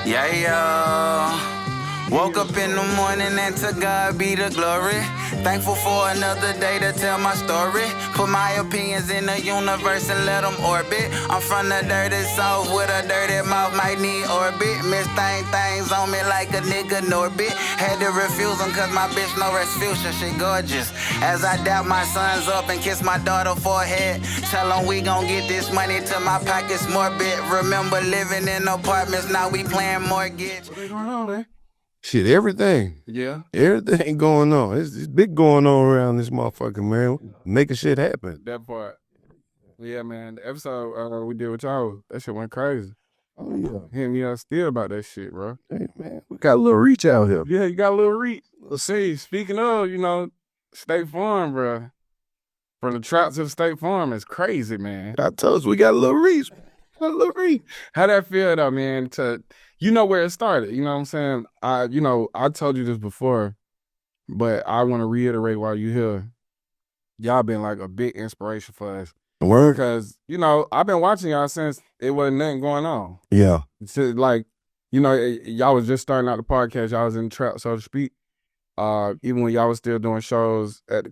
Yeah, yo. Woke up in the morning and to God be the glory. Thankful for another day to tell my story. Put my opinions in the universe and let them orbit. I'm from the dirty south with a dirty mouth, might need orbit. Miss things on me like a nigga Norbit. Had to refuse them cause my bitch no refusion, she gorgeous. As I dap my sons up and kiss my daughter forehead. Tell them we gon' get this money till my pockets morbid. Remember living in apartments, now we playing mortgage. What's going on, man? Shit, everything. Yeah. Everything going on. It's big going on around this motherfucker, man. Making shit happen. That part. Yeah, man. The episode we did with y'all, that shit went crazy. Oh, yeah. Him, yeah, still about that shit, bro. Hey, man, we got a little reach out here. Yeah, you got a little reach. Let's see, speaking of, State Farm, bro. From the trap to the State Farm is crazy, man. I told you we got a little reach. Got a little reach. How that feel, though, man, you know where it started, you know what I'm saying? I told you this before, but I want to reiterate while you're here. Y'all been like a big inspiration for us. Word? Because, I've been watching y'all since it wasn't nothing going on. Yeah. So, y'all was just starting out the podcast. Y'all was in the trap, so to speak. Even when y'all was still doing shows at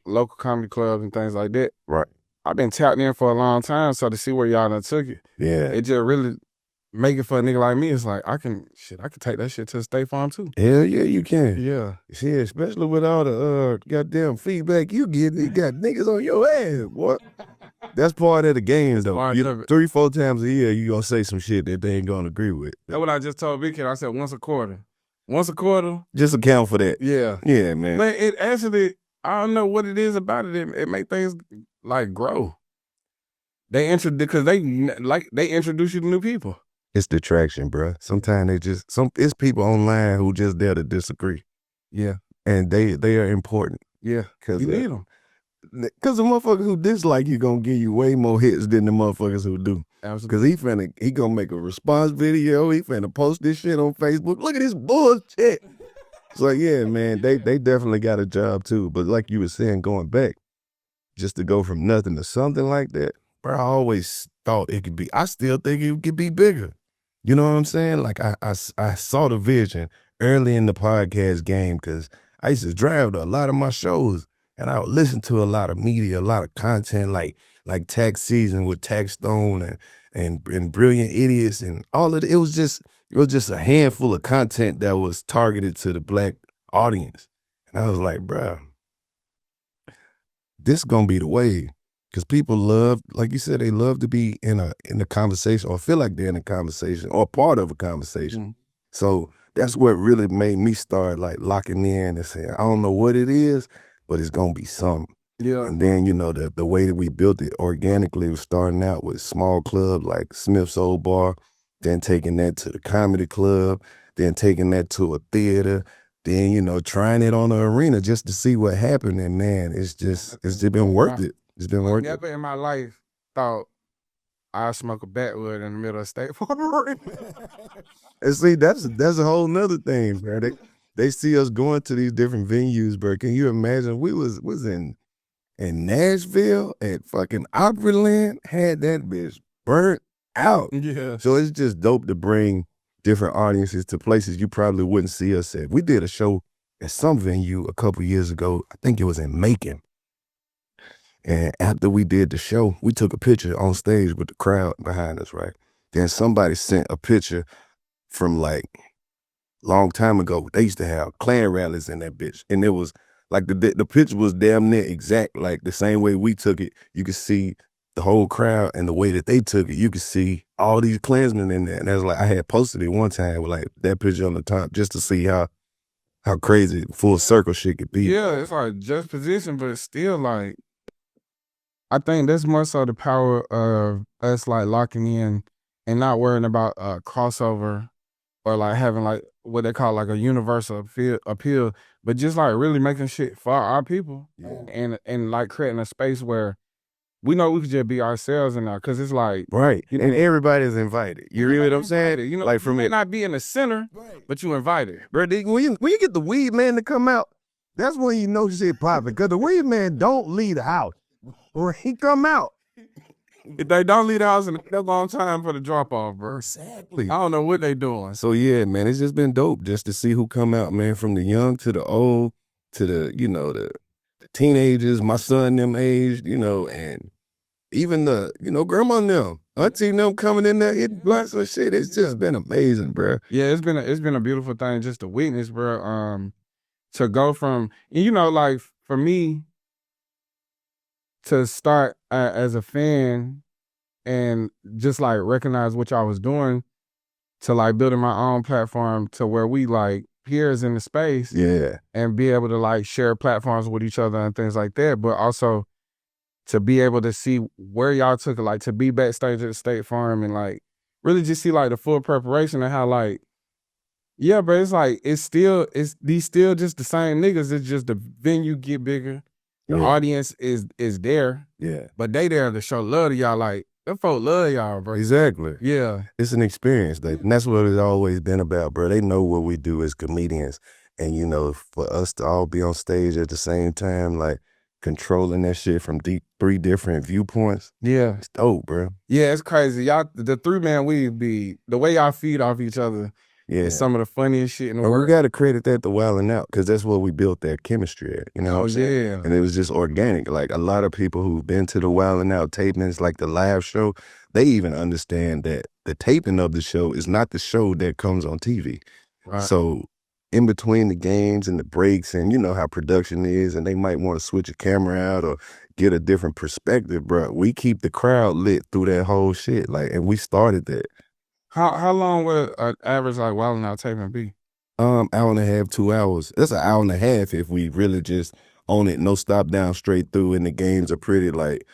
local comedy clubs and things like that. Right. I've been tapped in for a long time, so to see where y'all done took it. Yeah. It just really make it for a nigga like me. It's like, I can take that shit to the State Farm too. Hell yeah, you can. Yeah. See, especially with all the goddamn feedback you get, you got niggas on your ass, boy. That's part of the game, though. 3-4 times a year, you gonna say some shit that they ain't gonna agree with. That's what I just told Big Kid. I said once a quarter. Once a quarter. Just account for that. Yeah. Yeah, man. But it actually, I don't know what it is about it. It make things like grow. Because they introduce you to new people. It's the traction, bro. Sometimes it's people online who just there to disagree. Yeah. And they are important. Yeah. Cause you need them. Because the motherfuckers who dislike you gonna give you way more hits than the motherfuckers who do. Absolutely. Because he gonna make a response video. He finna post this shit on Facebook. Look at this bullshit. It's like, yeah, man, they definitely got a job too. But like you were saying, going back, just to go from nothing to something like that, bro, I always thought it could be, I still think it could be bigger. You know what I'm saying? Like I saw the vision early in the podcast game because I used to drive to a lot of my shows and I would listen to a lot of media, a lot of content like Tax Season with Tax Stone and Brilliant Idiots and all of it. It was just a handful of content that was targeted to the black audience. And I was like, bro, this gonna be the way. Because people love, like you said, they love to be in a conversation or feel like they're in a conversation or part of a conversation. Mm-hmm. So that's what really made me start like locking in and saying, I don't know what it is, but it's gonna be something. Yeah. And then, the way that we built it organically was starting out with small clubs like Smith's Old Bar, then taking that to the comedy club, then taking that to a theater, then, trying it on the arena just to see what happened. And man, it's just been worth it. It's been worth it. Never in my life thought I'd smoke a backwood in the middle of State Farm. And see, that's a whole nother thing, bro. They see us going to these different venues, bro. Can you imagine? We was in Nashville at fucking Opryland, had that bitch burnt out. Yeah. So it's just dope to bring different audiences to places you probably wouldn't see us at. We did a show at some venue a couple years ago. I think it was in Macon. And after we did the show, we took a picture on stage with the crowd behind us, right? Then somebody sent a picture from like long time ago. They used to have Klan rallies in that bitch. And it was like the picture was damn near exact, like the same way we took it. You could see the whole crowd and the way that they took it. You could see all these Klansmen in there. And that's like, I had posted it one time with like that picture on the top just to see how crazy full circle shit could be. Yeah, it's like just position, but it's still like, I think that's more so the power of us like locking in and not worrying about crossover or like having like what they call like a universal appeal, but just like really making shit for our people. Yeah. And like creating a space where we know we could just be ourselves in there, because it's like, right, and everybody's invited. You read what I'm saying? Like from it, not be in the center, but you invited. Bro, when you get the weed man to come out, that's when you know shit popping. Because the weed man don't leave the house. Or he come out, If they don't leave the house in a long time for the drop off, bro. Exactly. I don't know what they doing. So yeah, man, it's just been dope just to see who come out, man, from the young to the old to the, the teenagers, my son them age, and even the, grandma and them, auntie and them coming in there hitting blunts and shit. It's just been amazing, bro. Yeah, it's been a beautiful thing just to witness, bro. To go from, like for me to start as a fan and just like recognize what y'all was doing to like building my own platform to where we like peers in the space. Yeah. And be able to like share platforms with each other and things like that. But also to be able to see where y'all took it, like to be backstage at the State Farm and like really just see like the full preparation and how like, yeah, bro, it's like it's these still just the same niggas. It's just the venue get bigger. The audience is there. Yeah. But they there to show love to y'all. Like, them folk love y'all, bro. Exactly. Yeah. It's an experience, and that's what it's always been about, bro. They know what we do as comedians. And, for us to all be on stage at the same time, like controlling that shit from three different viewpoints. Yeah. It's dope, bro. Yeah, it's crazy. Y'all, the 3-man weave be, the way y'all feed off each other. Yeah. It's some of the funniest shit in the But world. we got to credit that to Wildin' Out, because that's what we built that chemistry at. You know what I'm saying? Yeah. And it was just organic. Like a lot of people who've been to the Wildin' Out tapings, like the live show, they even understand that the taping of the show is not the show that comes on TV. Right. So in between the games and the breaks, and you know how production is, and they might want to switch a camera out or get a different perspective, bro. We keep the crowd lit through that whole shit. Like, and we started that. How long would an average like Wildin' Out taping be? Hour and a half, 2 hours. That's an hour and a half if we really just own it, no stop down, straight through, and the games are pretty like,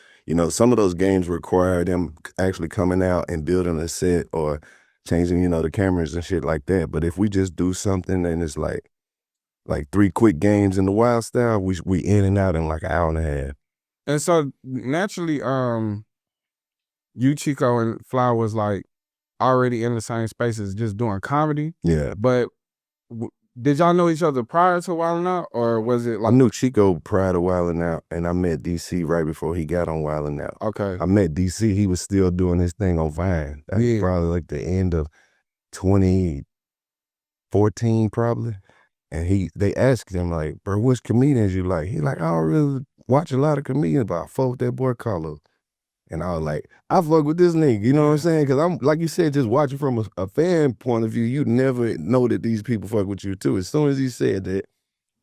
some of those games require them actually coming out and building a set or changing, the cameras and shit like that. But if we just do something and it's like 3 quick games in the wild style, we in and out in like an hour and a half. And so naturally, you, Chico, and Fly was like already in the same spaces, just doing comedy. Yeah. But did y'all know each other prior to Wildin' Out, or was it like? I knew Chico prior to Wildin' Out, and I met DC right before he got on Wildin' Out. Okay. I met DC, he was still doing his thing on Vine. That was probably like the end of 2014 probably. And they asked him like, bro, which comedians you like? He like, I don't really watch a lot of comedians, but I fuck with that boy Karlous. And I was like, I fuck with this nigga, you know what I'm saying? Because I'm, like you said, just watching from a fan point of view, you never know that these people fuck with you too. As soon as he said that,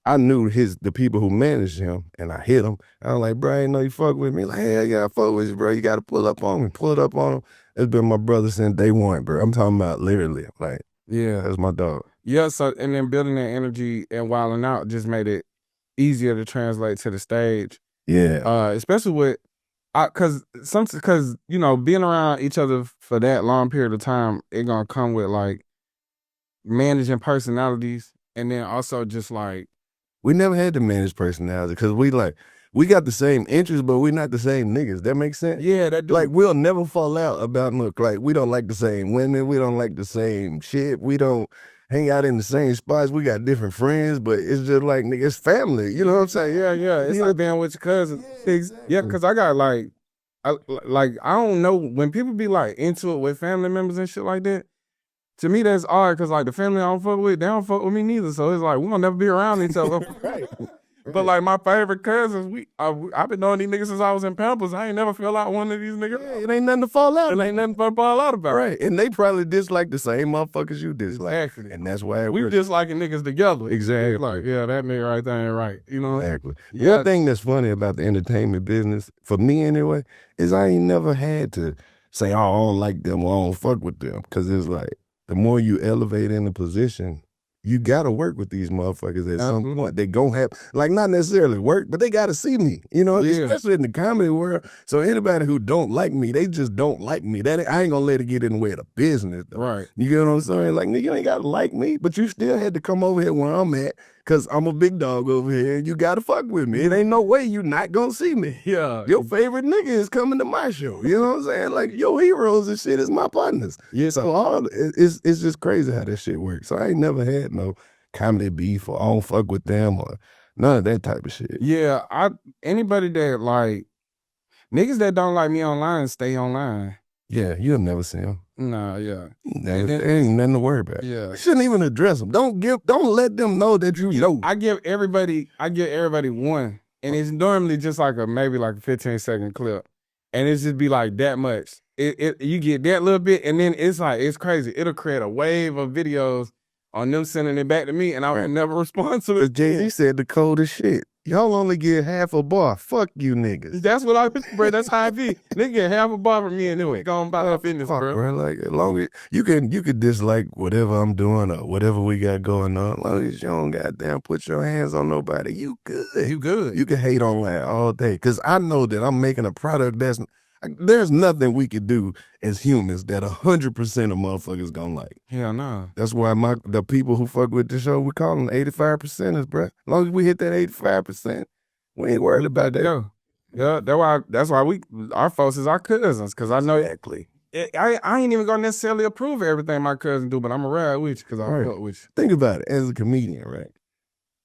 I knew the people who managed him, and I hit him. I was like, bro, I didn't know you fuck with me. Like, hell yeah, I fuck with you, bro. You got to pull up on me. Pull it up on him. It's been my brother since day one, bro. I'm talking about literally. Like, yeah, that's my dog. Yeah, so, and then building that energy and Wildin' Out just made it easier to translate to the stage. Yeah. Especially with, cause being around each other for that long period of time, it gonna come with like managing personalities, and then also just like, we never had to manage personality because we got the same interests, but we not the same niggas. That makes sense? Yeah, that do. Like, we'll never fall out about look. Like, we don't like the same women. We don't like the same shit. We don't hang out in the same spots. We got different friends, but it's just like, nigga, it's family. You know what I'm saying? Yeah. It's like being with your cousins. Yeah, because I got I don't know, when people be like into it with family members and shit like that, to me that's odd, because like the family I don't fuck with, they don't fuck with me neither. So it's like, we gonna never be around each other. Right. But like my favorite cousins, I've been knowing these niggas since I was in Pampers. I ain't never feel out one of these niggas. Yeah, it ain't nothing to fall out. It ain't nothing to fall out about. Right. And they probably dislike the same motherfuckers you dislike. Exactly. And that's why we disliking niggas together. Exactly. Like, yeah, that nigga right there ain't right. You know? Exactly. Yeah. One thing that's funny about the entertainment business, for me anyway, is I ain't never had to say, oh, I don't like them or I don't fuck with them. Because it's like, the more you elevate in the position, you gotta work with these motherfuckers at some point. They gon' have, like, not necessarily work, but they gotta see me, especially in the comedy world. So anybody who don't like me, they just don't like me. I ain't gonna let it get in the way of the business, though. Right. You get what I'm saying? Like, nigga, you ain't gotta like me, but you still had to come over here where I'm at, because I'm a big dog over here, and you gotta fuck with me. It ain't no way you not gonna see me. Yeah. Your favorite nigga is coming to my show. You know what I'm saying? Like, your heroes and shit is my partners. Yeah. So it's just crazy how that shit works. So I ain't never had no comedy beef or I don't fuck with them or none of that type of shit. Yeah, anybody that like, Niggas that don't like me online stay online. Yeah, you'll never see them. Nah, yeah. There ain't nothing to worry about. Yeah. You shouldn't even address them. Don't let them know that you know. I give everybody one. And it's normally just like maybe like a 15-second clip. And it's just be like that much. You get that little bit, and then it's like, it's crazy. It'll create a wave of videos on them sending it back to me, and I would never respond to it. JD said the coldest shit. Y'all only get half a bar. Fuck you niggas. That's what I bro. That's how I be. Nigga get half a bar from me and anyway. Go on about our fitness, Fuck, bro. Like as long as you could dislike whatever I'm doing or whatever we got going on. As long as you don't goddamn put your hands on nobody, you good. You good. You can hate online all day. Cause I know that I'm making a product there's nothing we could do as humans that 100% of motherfuckers gonna like. Hell no. That's why the people who fuck with the show, we call them 85%ers, bruh. As long as we hit that 85%, we ain't worried about that. Yeah, that's why our folks is our cousins, because I know Exactly. I ain't even gonna necessarily approve of everything my cousin do, but I'm gonna ride with you because I fuck with you. Think about it, as a comedian, right?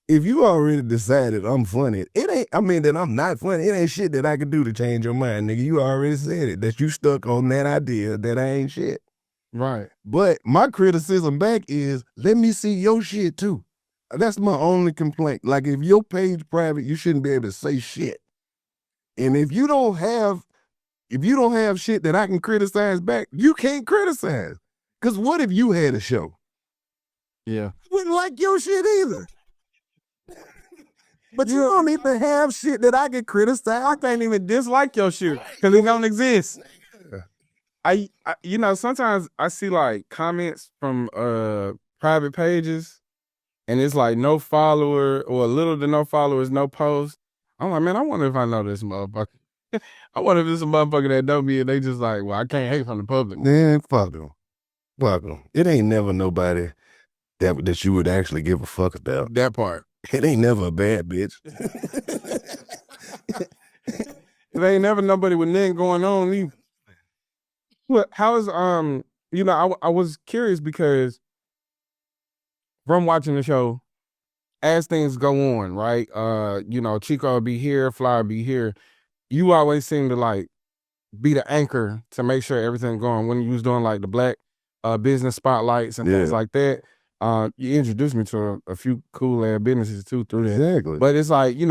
If you already decided I'm funny, that I'm not funny, it ain't shit that I can do to change your mind, nigga. You already said it, that you stuck on that idea that I ain't shit. Right. But my criticism back is, let me see your shit too. That's my only complaint. Like, if your page private, you shouldn't be able to say shit. And if you don't have shit that I can criticize back, you can't criticize. Because what if you had a show? Yeah. I wouldn't like your shit either. But you don't even have shit that I can criticize. I can't even dislike your shit because it don't exist. I sometimes I see like comments from private pages, and it's like no follower or little to no followers, no post. I'm like, man, I wonder if I know this motherfucker. I wonder if this is a motherfucker that know me and they just like, well, I can't hate from the public. Man, fuck them. Fuck them. It ain't never nobody that you would actually give a fuck about. That part. It ain't never a bad bitch. It ain't never nobody with nothing going on either. What? How is I was curious because from watching the show, as things go on, right? Chico will be here, Fly will be here. You always seem to like be the anchor to make sure everything going. When you was doing like the Black business spotlights and things like that, you introduced me to a few cool ass businesses too through that. Exactly. But it's like, you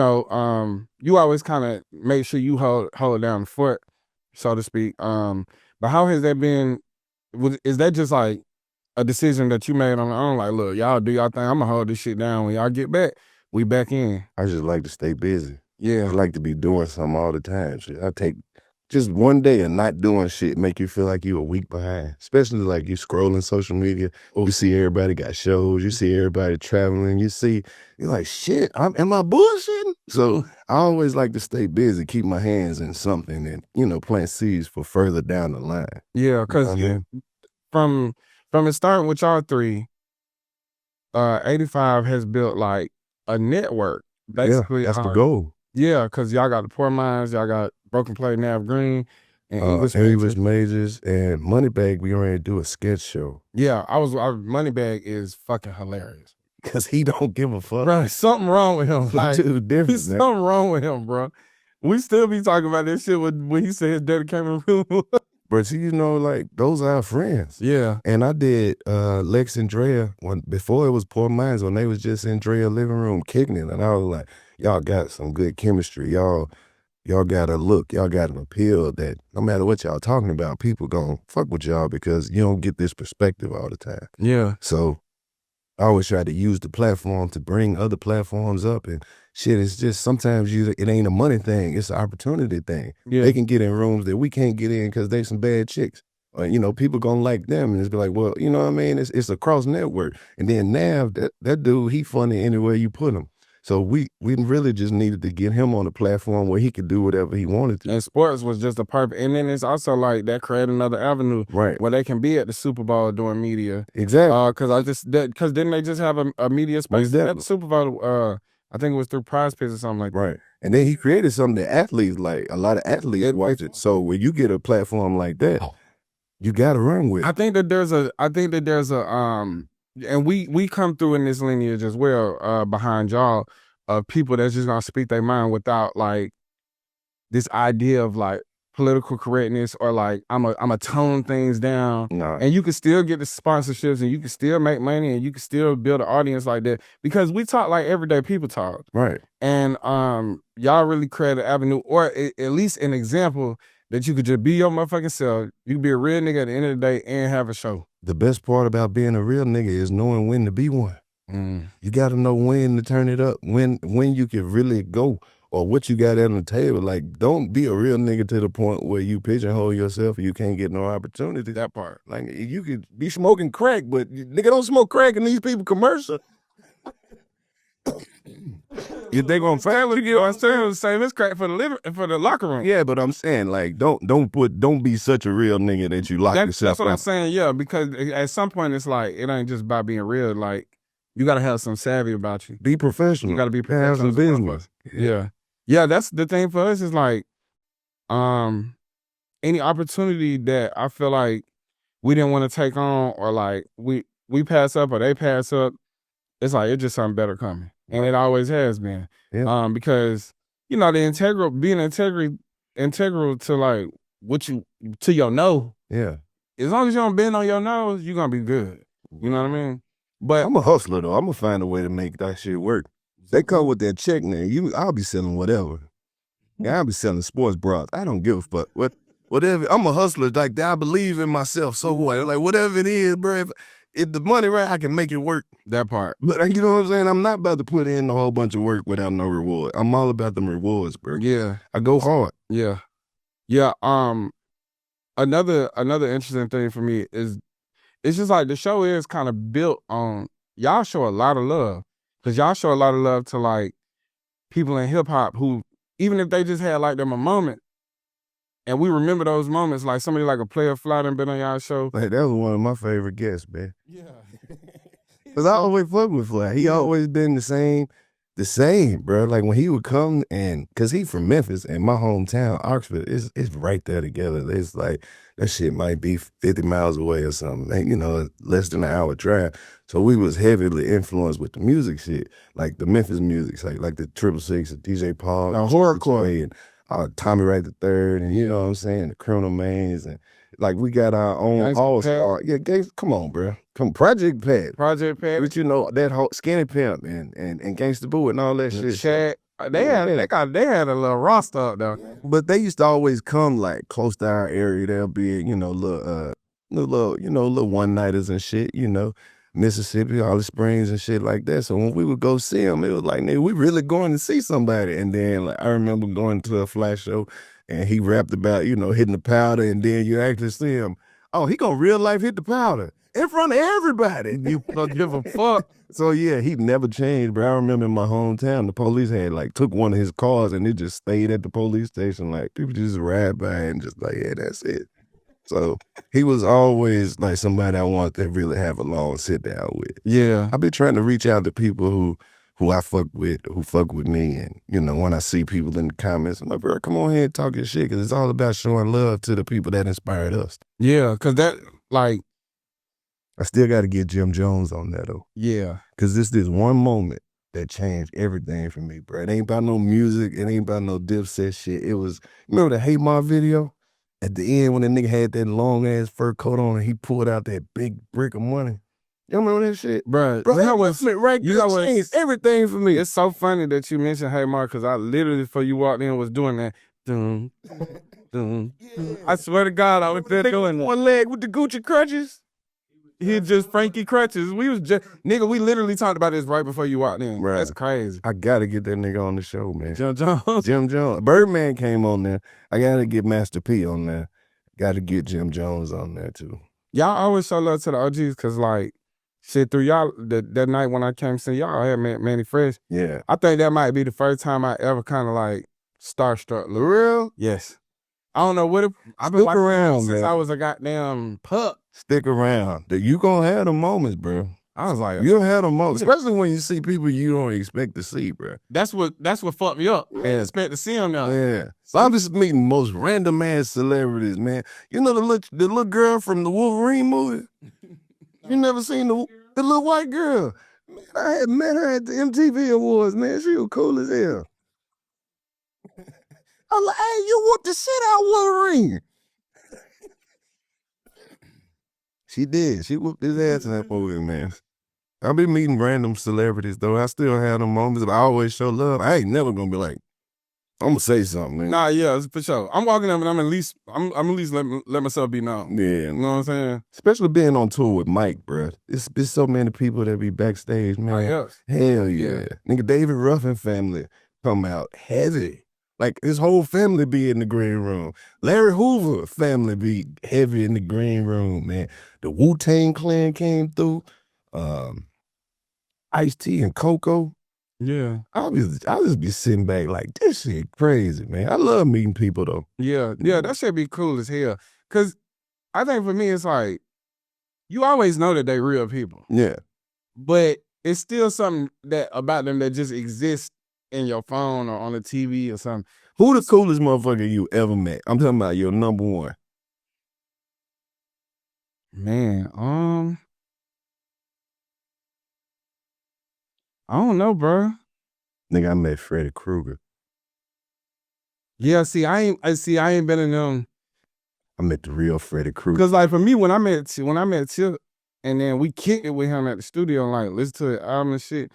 always kind of make sure you hold down the fort, so to speak. But how has that been? Is that just like a decision that you made on your own? Like, look, y'all do y'all thing. I'm gonna hold this shit down. When y'all get back, we back in. I just like to stay busy. Yeah. I like to be doing something all the time. Shit. I take just one day of not doing shit make you feel like you a week behind. Especially like you scrolling social media. You see everybody got shows. You see everybody traveling. You're like, shit, am I bullshitting? So I always like to stay busy, keep my hands in something and, plant seeds for further down the line. Yeah, because from it starting with y'all three, 85 has built like a network. Basically, that's the goal. Yeah, because y'all got the Poor Minds, y'all got Broken Plate, Nav Green, and English Majors, and Moneybag. We already do a sketch show. Yeah, Moneybag is fucking hilarious. Because he don't give a fuck. Bro, something wrong with him. Like, dude, different. Something wrong with him, bro. We still be talking about this shit when he said his daddy came in the room. But see, like, those are our friends. Yeah. And I did Lex and Drea before it was Poor Minds, when they was just in Drea's living room kicking it. And I was like, y'all got some good chemistry. Y'all got a look. Y'all got an appeal that no matter what y'all talking about, people gonna fuck with y'all because you don't get this perspective all the time. Yeah. So I always try to use the platform to bring other platforms up, and shit, it's just sometimes it ain't a money thing, it's an opportunity thing. Yeah. They can get in rooms that we can't get in because they some bad chicks. Or, people gonna like them, and it's be like, well, you know what I mean? It's a cross network. And then Nav, that dude, he funny anywhere you put him. So we really just needed to get him on a platform where he could do whatever he wanted to. And sports was just a perfect, and then it's also like that created another avenue, right, where they can be at the Super Bowl doing media. Exactly. Because didn't they just have a media space at the Super Bowl? I think it was through Prize Picks or something like that. Right. And then he created something that athletes like. A lot of athletes watch it. So when you get a platform like that, you got to run with it. I think that there's and we come through in this lineage as well, behind y'all, of people that's just gonna speak their mind without like this idea of like political correctness or like I'm a tone things down. Nah. And you can still get the sponsorships and you can still make money and you can still build an audience like that because we talk like everyday people talk. Right. And y'all really create an avenue or at least an example that you could just be your motherfucking self. You can be a real nigga at the end of the day and have a show. The best part about being a real nigga is knowing when to be one. You got to know when to turn it up, when you can really go or what you got on the table. Like, don't be a real nigga to the point where you pigeonhole yourself and you can't get no opportunity. That part. Like, you could be smoking crack, but nigga don't smoke crack in these people commercial. You think on family, you know what I'm saying? Same as crack for the locker room. Yeah, but I'm saying like don't be such a real nigga that you lock yourself. That's what I'm saying. Yeah, because at some point it's like it ain't just about being real. Like you gotta have some savvy about you. Be professional. You gotta be professional. Have some business. Yeah. That's the thing for us is like, any opportunity that I feel like we didn't want to take on or like we pass up or they pass up, it's like it's just something better coming. And it always has been. Yeah. Because, you know, being integral to like to your no. Yeah. As long as you don't bend on your nose, you're gonna be good. You know what I mean? But I'm a hustler though. I'm gonna find a way to make that shit work. They come with that check now. I'll be selling whatever. Yeah, I'll be selling sports bras. I don't give a fuck. Whatever. I'm a hustler like that. I believe in myself. So what? Like whatever it is, bro. If the money right, I can make it work. That part. But you know what I'm saying? I'm not about to put in a whole bunch of work without no reward. I'm all about them rewards, bro. Yeah. I go hard. Yeah. Yeah. Another interesting thing for me is it's just like the show is kind of built on y'all show a lot of love. Cause y'all show a lot of love to like people in hip hop who, even if they just had like them a moment, and we remember those moments, like somebody like a Player Fly done been on y'all show. Like that was one of my favorite guests, man. Yeah. Cause I always fuck with Fly. He always been the same, bro. Like when he would come and, cause he from Memphis and my hometown, Oxford, it's right there together. It's like, that shit might be 50 miles away or something, like, you know, less than an hour drive. So we was heavily influenced with the music shit, like the Memphis music, like the 666, the DJ Paul, horrorcore, and Tommy Wright III, and you know what I'm saying, the Criminal Mains, and like we got our own all-star. Yeah, come on, bro. Project Pat. But you know, that whole Skinny Pimp and Gangsta Boo and all that shit. Shaq. They had a little roster up though. But they used to always come like close to our area. They'll be, you know, little one-nighters and shit, you know, Mississippi, Holly Springs and shit like that. So when we would go see them, it was like, nigga, we really going to see somebody. And then like I remember going to a flash show and he rapped about, you know, hitting the powder, and then you actually see him, oh, he gonna real life hit the powder in front of everybody. You don't give a fuck. So yeah, he never changed, bro. I remember in my hometown, the police had like took one of his cars and it just stayed at the police station. Like people just ride by and just like, yeah, that's it. So he was always like somebody I wanted to really have a long sit down with. Yeah. I've been trying to reach out to people who I fuck with, who fuck with me. And, you know, when I see people in the comments, I'm like, bro, come on here and talk your shit. Cause it's all about showing love to the people that inspired us. Yeah. Cause that like, I still got to get Jim Jones on that though. Yeah. Cause this one moment that changed everything for me, bro. It ain't about no music. It ain't about no Dipset shit. It was, remember the Hey Ma video? At the end when the nigga had that long ass fur coat on and he pulled out that big brick of money. You remember that shit? Bro, that was right. You know changed everything for me. It's so funny that you mentioned Hey Ma, cause I literally before you walked in was doing that. Dun, dun. Yeah. I swear to God, I was there doing that. One leg with the Gucci crutches. He just Frankie Crutches. We literally talked about this right before you walked in. Right. That's crazy. I gotta get that nigga on the show, man. Jim Jones. Jim Jones. Birdman came on there. I gotta get Master P on there. Gotta get Jim Jones on there too. Y'all always show love to the OGs, cause like shit through y'all that night when I came to see y'all, I had Manny Fresh. Yeah. I think that might be the first time I ever kind of like starstruck. Real? Yes. I don't know what I've been around, since man. I was a goddamn pup. Stick around. You gonna have the moments, bro. I was like, you'll have the moments, especially when you see people you don't expect to see, bro. That's what fucked me up. I didn't expect to see them now. Yeah. So I'm just meeting most random ass celebrities, man. You know the little girl from the Wolverine movie? You never seen the little white girl? Man, I had met her at the MTV Awards, man. She was cool as hell. I'm like, hey, you whooped the shit out Wolverine. She did. She whooped his ass in that movie, man. I be meeting random celebrities though. I still have them moments, but I always show love. I ain't never gonna be like, I'm gonna say something, man. Nah, yeah, for sure. I'm walking up and I'm at least let myself be known. Yeah. You know what I'm saying? Especially being on tour with Mike, bro. It's so many people that be backstage, man. Yes. Hell yeah. Nigga, David Ruffin family come out heavy. Like his whole family be in the green room. Larry Hoover family be heavy in the green room, man. The Wu-Tang Clan came through. Ice-T and Coco. Yeah. I'll just be sitting back like, this shit crazy, man. I love meeting people though. Yeah, that should be cool as hell. Cause I think for me it's like, you always know that they real people. Yeah. But it's still something that about them that just exists in your phone or on the TV or something. Who the coolest motherfucker you ever met? I'm talking about your number one. Man, I don't know, bro. Nigga, I met Freddy Krueger. Yeah, see, I ain't been in them. I met the real Freddy Krueger. Cause like for me, when I met Tip, and then we kicked it with him at the studio and like listen to the album and shit,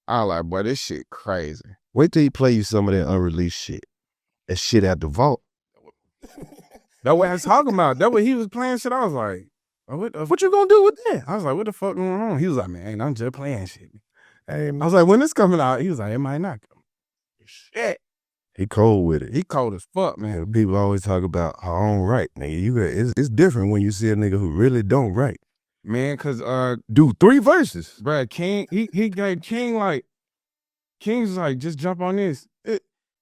I was like, boy, this shit crazy. Wait till he play you some of that unreleased shit. That shit out the vault. That's what I was talking about. That what he was playing shit. I was like, oh, What you gonna do with that? I was like, what the fuck going on? He was like, man, I'm just playing shit. Hey, man. I was like, when this coming out? He was like, it might not come. Shit. He cold with it. He cold as fuck, man. Yeah, people always talk about I don't write. Nigga, it's different when you see a nigga who really don't write. Man, cause do 3 verses. Bruh, King, he gave King's like, just jump on this.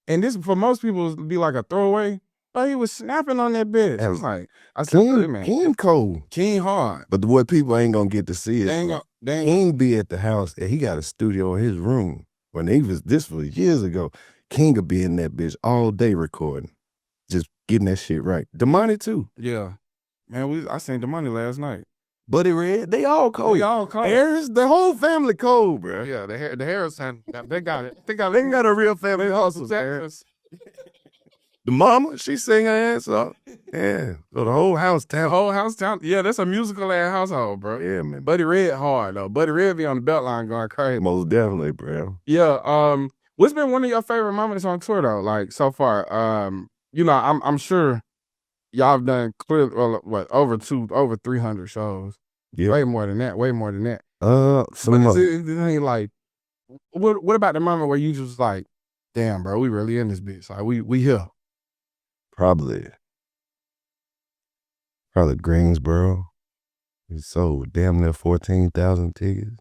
And this for most people would be like a throwaway. But he was snapping on that bitch. I was like, I said, man, King cold. King hard. But what people ain't gonna get to see is They King be at the house and he got a studio in his room. When this was years ago, King would be in that bitch all day recording. Just getting that shit right. Damani too. Yeah. Man, I seen Damani last night. Buddy Red, they all cold. They all cold. Harris, the whole family cold, bro. Yeah, the Harris, they got it. They got a real family hustle. The mama, she sing her ass off. Yeah. So the whole house town. Yeah, that's a musical ass household, bro. Yeah, man. Buddy Red hard though. Buddy Red be on the belt line going crazy. Most definitely, bro. Yeah. What's been one of your favorite moments on tour though? Like so far, you know, I'm sure y'all have done over 300 shows. Yeah. Way more than that. Like, what about the moment where you just like, damn, bro, we really in this bitch. Like we here. Probably Greensboro. We sold damn near 14,000 tickets.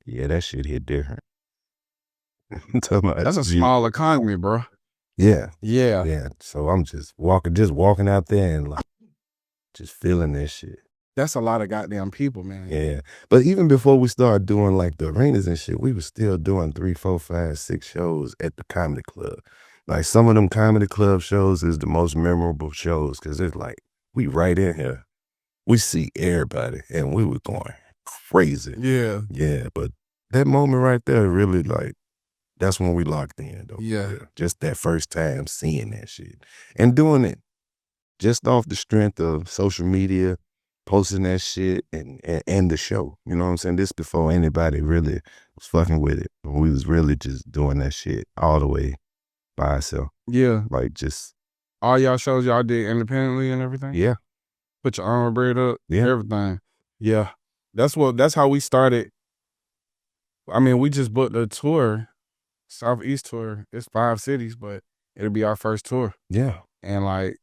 Yeah, that shit hit different. That's a small economy, bro. Yeah. Yeah. So I'm just walking out there and like just feeling that shit. That's a lot of goddamn people, man. Yeah. But even before we started doing like the arenas and shit, we were still doing 3, 4, 5, 6 shows at the comedy club. Like some of them comedy club shows is the most memorable shows because it's like we right in here. We see everybody and we were going crazy. Yeah. Yeah. But that moment right there really like, that's when we locked in though. Yeah. Just that first time seeing that shit and doing it just off the strength of social media, posting that shit and the show. You know what I'm saying? This before anybody really was fucking with it. We was really just doing that shit all the way by ourselves. Yeah. Like just all y'all shows y'all did independently and everything? Yeah. Put your armor braid up, yeah. Everything. Yeah. That's how we started. I mean, we just booked a tour, Southeast tour. It's 5 cities, but it'll be our first tour. Yeah. And like,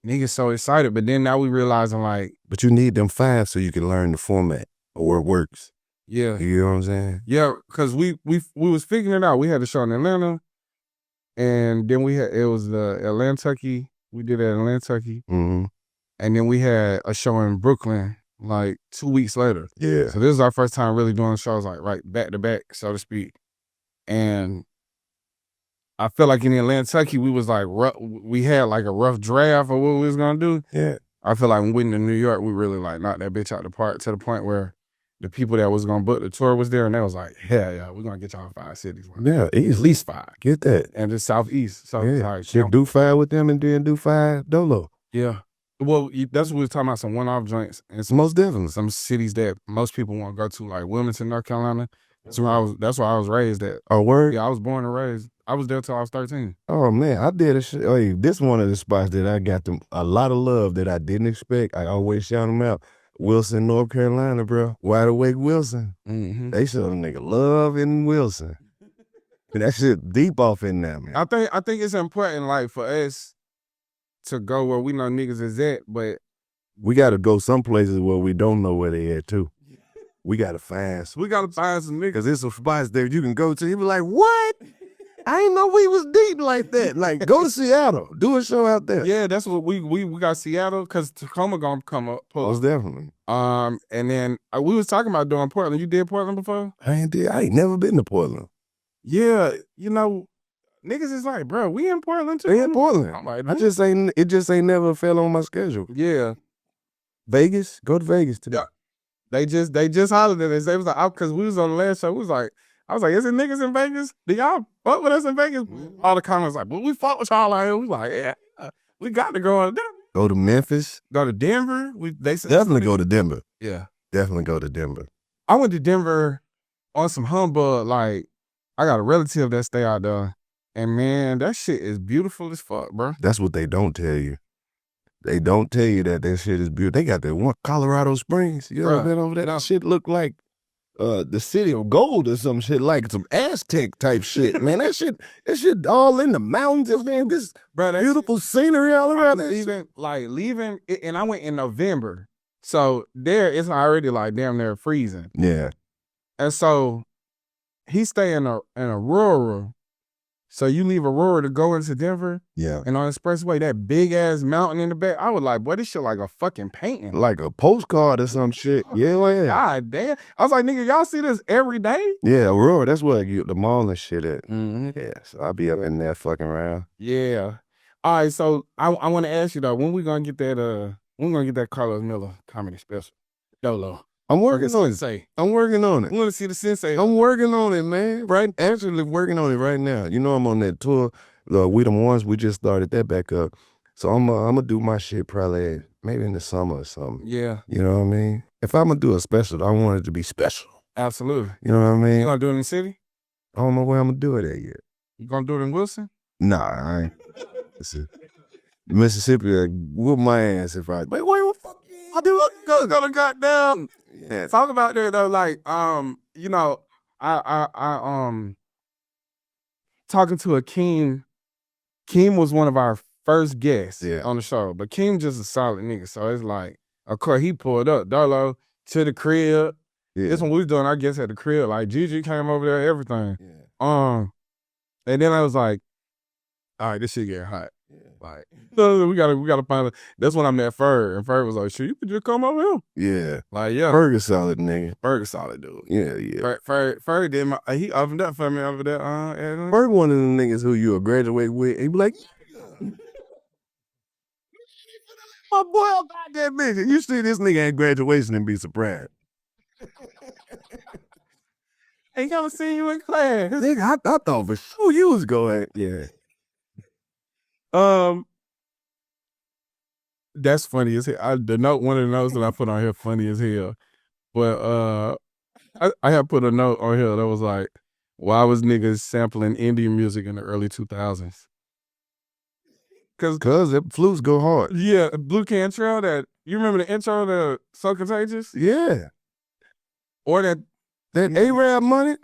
niggas so excited, but then now we realizing like, but you need them 5 so you can learn the format or it works. Yeah. You know what I'm saying? Yeah, because we was figuring it out. We had a show in Atlanta, and then it was the Atlantucky. We did it in Atlantucky. Mm-hmm. And then we had a show in Brooklyn like 2 weeks later. Yeah. So this is our first time really doing shows like right back to back, so to speak. And I feel like in Atlantucky, we was like we had like a rough draft of what we was gonna do. Yeah. I feel like when we went to New York, we really like knocked that bitch out the park to the point where the people that was gonna book the tour was there, and they was like, hell yeah, we're gonna get y'all 5 cities. Yeah, At least 5. Get that. And the Southeast. So Yeah, like, shit, do 5 with them and then do 5 dolo. yeah. Well, that's what we was talking about, some one-off joints and Most definitely. some cities that most people want to go to, like Wilmington, North Carolina. That's where I was raised at. Oh, word? Yeah, I was born and raised. I was there till I was 13. Oh man, I did a shit. Hey, this one of the spots that I got them a lot of love that I didn't expect. I always shout them out. Wilson, North Carolina, bro. Wide Awake Wilson. Mm-hmm. They show a nigga love in Wilson. And that shit deep off in there, man. I think it's important, like, for us to go where we know niggas is at, but We got to go some places where we don't know where they at too. We got to find some. we gotta find some niggas. Because there's some spots there you can go to. You be like, what? I didn't know we was deep like that. Like, go to Seattle. Do a show out there. Yeah, that's what we got Seattle, because Tacoma gonna come up. Most definitely. And then we was talking about doing Portland. You did Portland before? I ain't never been to Portland. Yeah, you know, niggas is like, bro, we in Portland too. They in Portland. I'm like, It just ain't never fell on my schedule. yeah. Vegas? Go to Vegas today. Yeah. They just hollered at us. They was like, because we was on the last show, I was like, is it niggas in Vegas? Do y'all fuck with us in Vegas? All the comments like, well, we fuck with y'all out here. We like, yeah, we got to go on Denver. Go to Memphis. Go to Denver. They said Definitely go to Denver. Yeah. Definitely go to Denver. I went to Denver on some humbug. Like, I got a relative that stay out there. And man, that shit is beautiful as fuck, bro. That's what they don't tell you. They don't tell you that shit is beautiful. They got that one Colorado Springs. You ever been over there? That shit look like the city of gold or some shit, like some Aztec type shit, man. That shit all in the mountains, man. This beautiful scenery all around. Leaving, and I went in November. So there it's already like damn near freezing. Yeah. And so he stay in Aurora. So you leave Aurora to go into Denver. Yeah. And on the expressway, that big ass mountain in the back. I was like, boy, this shit like a fucking painting. Like a postcard or some shit. Yeah. God damn. I was like, nigga, y'all see this every day? Yeah, Aurora, that's where the mall and shit at. Mm-hmm. Yeah, so I'll be up in there fucking around. Yeah. All right, so I want to ask you though, when we gonna get that Karlous Miller comedy special? Dolo. I'm working on it. I'm working on it. I want to see the sensei. I'm working on it, man. Actually working on it right now. You know I'm on that tour. We the ones, we just started that back up. So I'm gonna do my shit probably maybe in the summer or something. Yeah. You know what I mean? If I'm gonna do a special, I want it to be special. Absolutely. You know what I mean? You gonna do it in the city? I don't know where I'm gonna do it at yet. You gonna do it in Wilson? Nah, I ain't. Listen, Mississippi whoop my ass if I. Wait, what the fuck? I do go to goddamn. Yeah. Talk about that though, like you know, I talking to Akeem. Keem was one of our first guests on the show, but Keem just a solid nigga. So it's like, of course, he pulled up Dolo to the crib. Yeah. This one we was doing, I guess, at the crib. Like Gigi came over there, everything. Yeah. And then I was like, all right, this shit getting hot. Yeah. Like, so we gotta find it. That's when I met Ferg, and Ferg was like, "Shit, you could just come over here." Yeah, like Ferg is solid nigga. Ferg is solid dude. Yeah. Ferg did he opened up for me over there. Ferg one of them niggas who you will graduate with. He be like, my boy, I got that bitch. You see this nigga at graduation and be surprised. Ain't gonna see you in class, nigga. I thought for sure you was going. Yeah. That's funny as hell. One of the notes that I put on here funny as hell. But I had put a note on here that was like, why was niggas sampling Indian music in the early 2000s? Cause the flutes go hard. Yeah, Blue Cantrell, that you remember the intro to So Contagious? Yeah. Or that A-Rap money.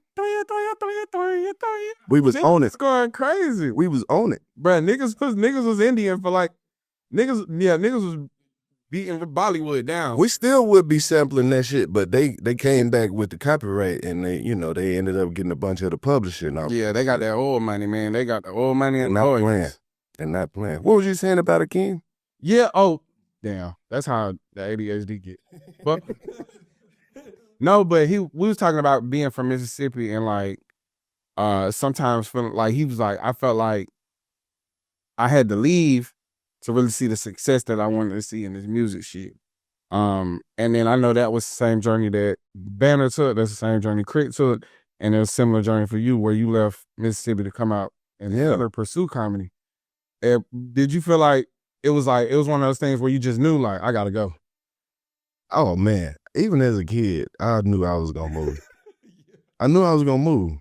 We was on it. It's going crazy. We was on it. Bruh, niggas was Indian for like, niggas was beating Bollywood down. We still would be sampling that shit, but they came back with the copyright and they ended up getting a bunch of the publishing out. Yeah, they got that oil money, man. They got the oil money and not playing. And not playing. What was you saying about Akeem? Yeah, damn. That's how the ADHD get. But no, but we was talking about being from Mississippi and like sometimes feeling like he was like, I felt like I had to leave to really see the success that I wanted to see in this music shit. And then I know that was the same journey that Banner took. That's the same journey Crit took. And it was a similar journey for you where you left Mississippi to come out and further pursue comedy. Did you feel like it was one of those things where you just knew like, I gotta go? Oh man, even as a kid, I knew I was gonna move. I knew I was gonna move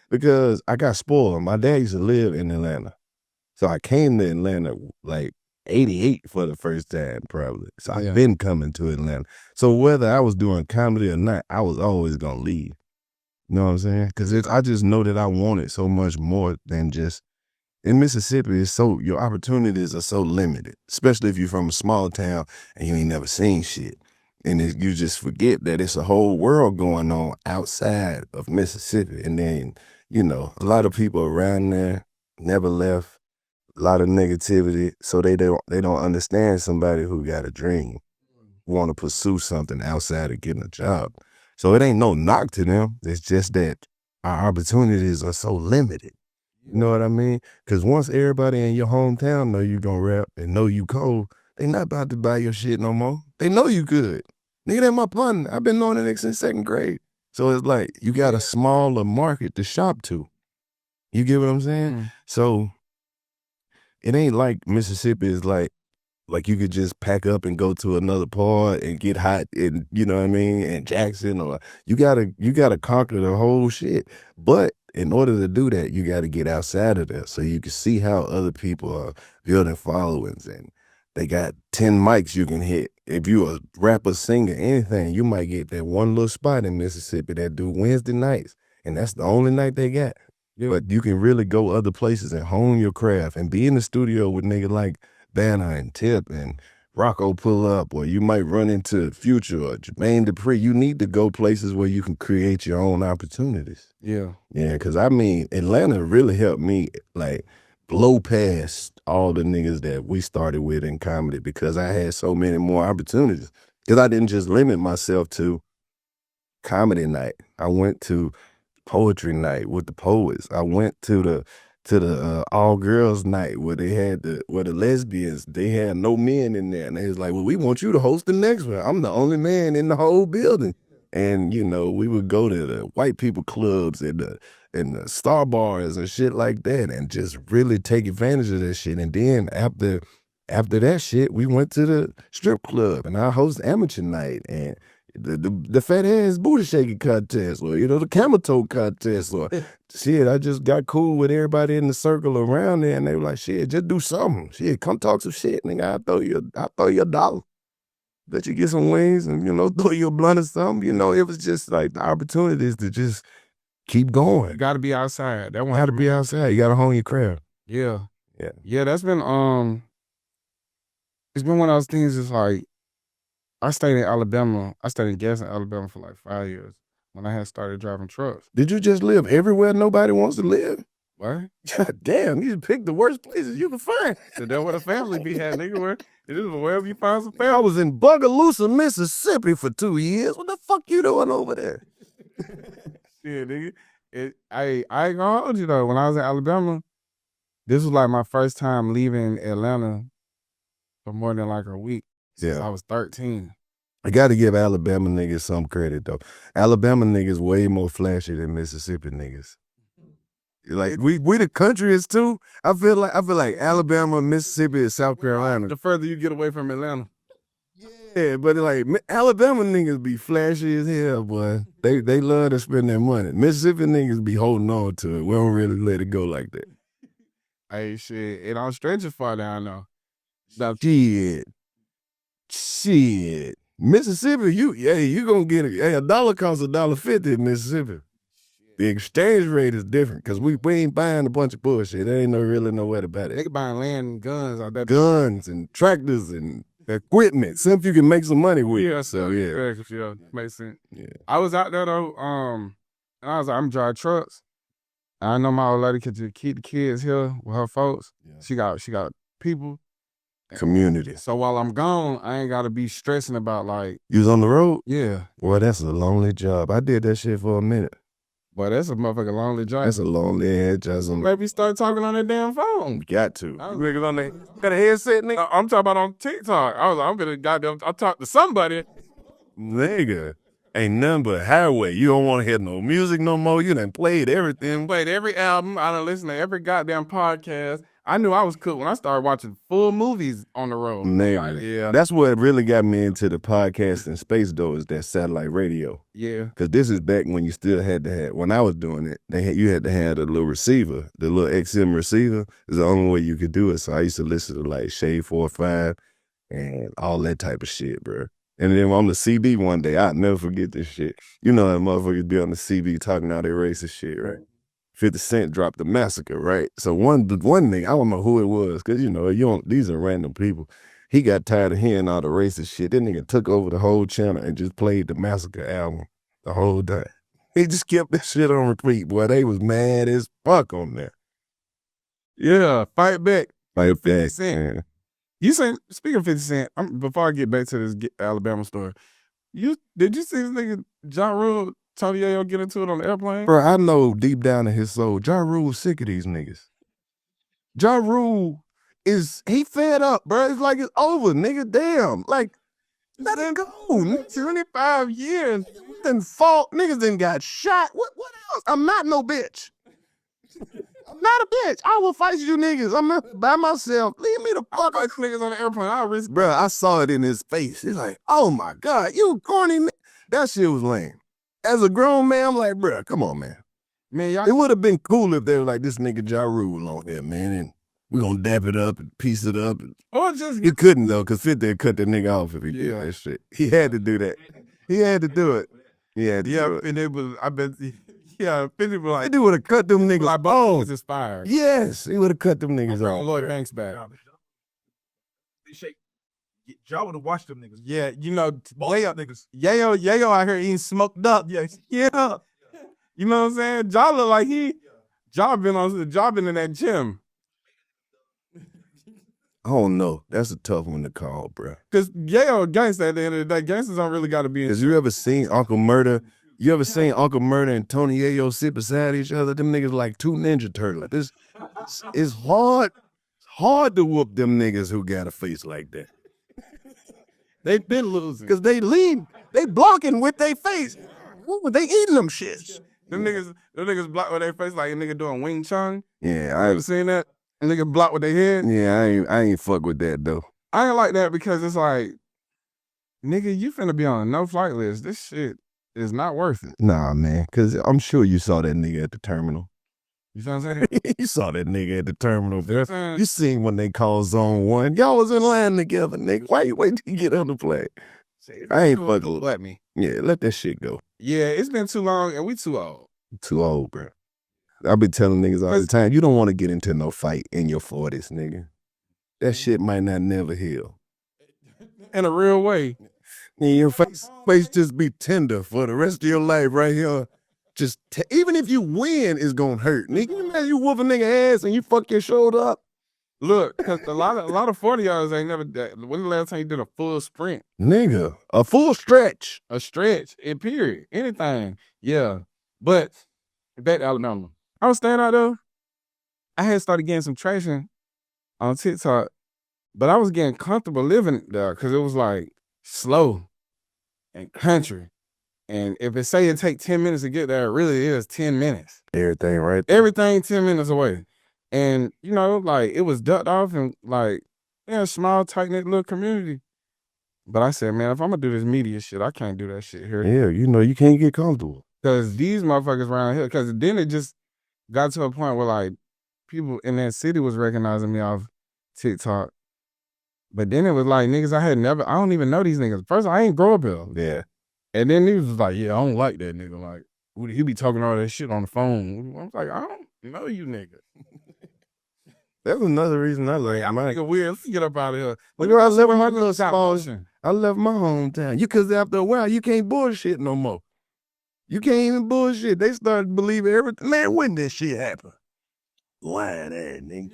because I got spoiled. My dad used to live in Atlanta. So I came to Atlanta like 88 for the first time, probably. So I've been coming to Atlanta. So whether I was doing comedy or not, I was always gonna leave. You know what I'm saying? Because I just know that I wanted so much more than just in Mississippi. Your opportunities are so limited, especially if you're from a small town and you ain't never seen shit. And you just forget that it's a whole world going on outside of Mississippi. And then, you know, a lot of people around there never left, a lot of negativity. So they don't understand somebody who got a dream, want to pursue something outside of getting a job. So it ain't no knock to them. It's just that our opportunities are so limited. You know what I mean? Because once everybody in your hometown know you gonna rap and know you cold, they not about to buy your shit no more. They know you good. Nigga, that's my partner. I've been knowing that nigga since 2nd grade. So it's like you got a smaller market to shop to. You get what I'm saying? So it ain't like Mississippi is like you could just pack up and go to another part and get hot and, you know what I mean, and Jackson, or you gotta conquer the whole shit. But in order to do that, you gotta get outside of there so you can see how other people are building followings, and they got 10 mics you can hit. If you a rapper, singer, anything, you might get that one little spot in Mississippi that do Wednesday nights, and that's the only night they got. But you can really go other places and hone your craft and be in the studio with niggas like Banner and Tip and Rocco pull up, or you might run into Future or Jermaine Dupri. You need to go places where you can create your own opportunities. Yeah, because I mean, Atlanta really helped me like blow past all the niggas that we started with in comedy because I had so many more opportunities. Because I didn't just limit myself to comedy night. I went to poetry night with the poets. I went to the all girls night where the lesbians, they had no men in there, and they was like, well, we want you to host the next one. I'm the only man in the whole building. And you know, we would go to the white people clubs and the star bars and shit like that, and just really take advantage of that shit. And then after that shit, we went to the strip club and I host amateur night and the fat ass booty shaking contest, or you know, the camel toe contest, or shit. I just got cool with everybody in the circle around there, and they were like, "Shit, just do something. Shit, come talk some shit, nigga. I'll throw you $1. Let you get some wings, and you know, throw you a blunt or something." You know, it was just like the opportunities to just keep going. You got to be outside. That one got to be outside. You got to hone your craft. Yeah. That's been it's been one of those things. It's like, I stayed in Alabama. I stayed in Gadsden, Alabama for like 5 years when I had started driving trucks. Did you just live everywhere nobody wants to live? What? God damn, you just picked the worst places you could find. So that's where the family be at, nigga. Wherever you find some family. I was in Bogalusa, Mississippi for 2 years. What the fuck you doing over there? Shit, nigga. I ain't gonna hold you though. When I was in Alabama, this was like my first time leaving Atlanta for more than like a week. Since I was 13. I got to give Alabama niggas some credit though. Alabama niggas way more flashy than Mississippi niggas. Like we the country is too. I feel like Alabama, Mississippi, and South Carolina. The further you get away from Atlanta. Yeah, but like Alabama niggas be flashy as hell, boy. They love to spend their money. Mississippi niggas be holding on to it. We don't really let it go like that. Hey, shit, it don't stretch as far down though. Shit. Mississippi, you gonna get it. Hey, $1 costs $1.50 in Mississippi. The exchange rate is different because we ain't buying a bunch of bullshit. There ain't really nowhere about it. They buying land and guns out there. Guns and tractors and equipment. Something you can make some money with. Yeah, so yeah, makes sense. Yeah. I was out there though, and I was like, I'm driving trucks. I know my old lady could just keep the kids here with her folks. Yeah. She got people. Community. So while I'm gone, I ain't gotta be stressing about like. You was on the road? Yeah. Well, that's a lonely job. I did that shit for a minute. Boy, that's a motherfucking lonely joint. That's a lonely ass job. Maybe start talking on that damn phone. Got to. I was- Niggas on there. Got a headset, nigga? I'm talking about on TikTok. I was like, I'm gonna goddamn. I talked to somebody. Nigga. Ain't nothing but highway. You don't want to hear no music no more. You done played everything. Played every album. I done listened to every goddamn podcast. I knew I was cooked when I started watching full movies on the road. Nigga. Like, yeah, That's what really got me into the podcasting space, though, is that satellite radio. yeah. Because this is back when you still had to have, when I was doing it, you had to have the little receiver, the little XM receiver is the only way you could do it. So I used to listen to like Shade 4-5 and all that type of shit, bro. And then on the CB one day, I'll never forget this shit. You know that motherfuckers be on the CB talking all that racist shit, right? 50 Cent dropped the Massacre, right? So one nigga, I don't know who it was, because you know, these are random people. He got tired of hearing all the racist shit. That nigga took over the whole channel and just played the Massacre album the whole time. He just kept that shit on repeat, boy. They was mad as fuck on there. Yeah, fight back. Like 50 Cent. You saying, speaking of 50 Cent, before I get back to this Alabama story, did you see this nigga Ja Rule, Tony Yayo get into it on the airplane? Bro, I know deep down in his soul, Ja Rule sick of these niggas. Ja Rule he fed up, bro. It's like it's over, nigga. Damn. Like, let it go. 25 years. Then fought, niggas then got shot. What else? I'm not no bitch. I'm not a bitch. I will fight you niggas. I'm not by myself. Leave me the fuck Fight niggas on the airplane. I'll risk. Bro, I saw it in his face. He's like, oh my God, you corny nigga. That shit was lame. As a grown man, I'm like, bro, come on, man. Man, y'all. It would have been cool if they were like, this nigga Ja Rule on here, man, and we're gonna dap it up and piece it up. Or just. You couldn't, though, because 50 cut that nigga off if he did Yeah. that shit. He had to do that. He had to do it. He had to do Yeah, it. and it was, I bet, yeah, 50 was like, He would have cut them niggas like, off. was inspired. Yes, he would have cut them niggas off. Lloyd Banks back. Y'all would have watched them niggas. Yeah, you know, Yayo niggas. Yayo out here eating smoked up. Yeah. You know what I'm saying? Ja look like Ja been in that gym. I don't know. That's a tough one to call, bro. Cause Yayo a gangster at the end of the day. Gangsters don't really gotta be in. Cause you ever seen Uncle Murder? You ever seen Uncle Murder and Tony Yayo sit beside each other? Them niggas like two Ninja Turtles. It's hard to whoop them niggas who got a face like that. They been losing. Cause they blocking with their face. They eating them shits. Them niggas block with their face like a nigga doing Wing Chun. Yeah, I ever seen that? A nigga block with their head. Yeah, I ain't fuck with that though. I ain't like that because it's like, nigga, you finna be on a no-flight list. This shit is not worth it. Nah, man, cause I'm sure you saw that nigga at the terminal. You know what I'm saying? You saw that nigga at the terminal. saying? You seen when they called Zone 1. Y'all was in line together, nigga. Why you wait till you get on the plane? I ain't fucking let me. Yeah, let that shit go. Yeah, it's been too long and we too old. Too old, bro. I be telling niggas all the time, you don't want to get into no fight in your 40s, nigga. That shit might not never heal. In a real way. And your face just be tender for the rest of your life right here. Just even if you win, it's gonna hurt. Nigga, you imagine you whoop a nigga ass and you fuck your shoulder up. Look, cause a lot of 40-year-olds ain't never. When the last time you did a full sprint? Nigga, a full stretch. A stretch, in period, anything. Yeah, but back to Alabama. I was staying out there. I had started getting some traction on TikTok, but I was getting comfortable living there because it was like slow and country. And if it say it take 10 minutes to get there, it really is 10 minutes. Everything right there. Everything 10 minutes away. And, you know, like, it was ducked off and, like, a small, tight-knit little community. But I said, man, if I'm going to do this media shit, I can't do that shit here. Yeah, you know, you can't get comfortable. Because these motherfuckers around here, because then it just got to a point where, like, people in that city was recognizing me off TikTok. But then it was like, niggas I don't even know these niggas. First, I ain't grow up here. Yeah. And then he was like, yeah, I don't like that nigga. Like, he be talking all that shit on the phone. I was like, I don't know you nigga. That was another reason I like. I'm nigga weird. Let's get up out of here. Look, I left my little small. I left my hometown. Because after a while, you can't bullshit no more. You can't even bullshit. They started believing everything. Man, when this shit happen? Lying ass nigga.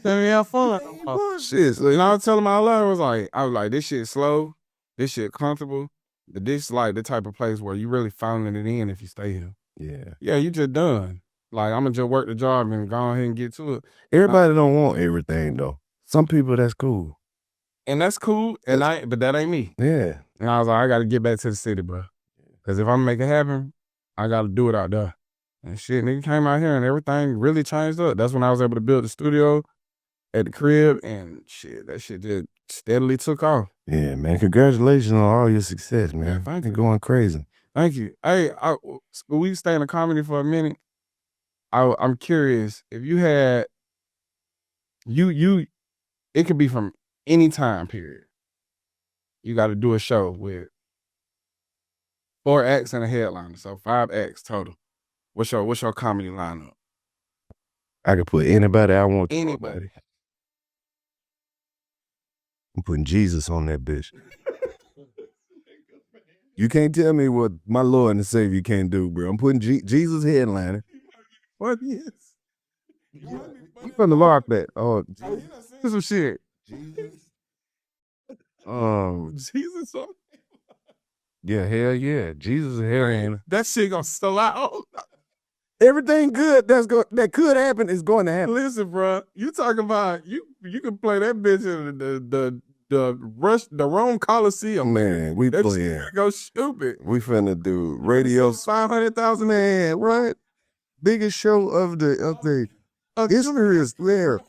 Tell me how fun. Bullshit. So, you know, I was telling my love, I was like, this shit slow, this shit comfortable, but this like the type of place where you really finding it in if you stay here. Yeah, you just done. Like, I'm gonna just work the job and go ahead and get to it. Everybody don't want everything though. Some people that's cool. And that's cool, but that ain't me. Yeah. And I was like, I gotta get back to the city, bro. Cause if I'm make it happen, I gotta do it out there. And shit, nigga came out here and everything really changed up. That's when I was able to build the studio at the crib, and shit, that shit just steadily took off. Yeah, man. Congratulations on all your success, man. Yeah, thank you. Going crazy. Thank you. Hey, we stay in the comedy for a minute. I'm curious if you had it could be from any time period. You got to do a show with 4 acts and a headliner, so 5 acts total. What's your comedy lineup? I could put anybody I want. Anybody. I'm putting Jesus on that bitch. You can't tell me what my Lord and Savior can't do, bro. I'm putting Jesus headliner. What? Yes. I'm from the lock that. Oh, Some shit. Jesus. Jesus. Yeah, hell yeah. Jesus is headliner. That shit gonna sell out. Everything good that could happen is going to happen. Listen, bro, you talking about you can play that bitch in the Rome Coliseum. Man, we That play. shit go stupid. We finna do radio 500,000 man, right? Biggest show of the history is there.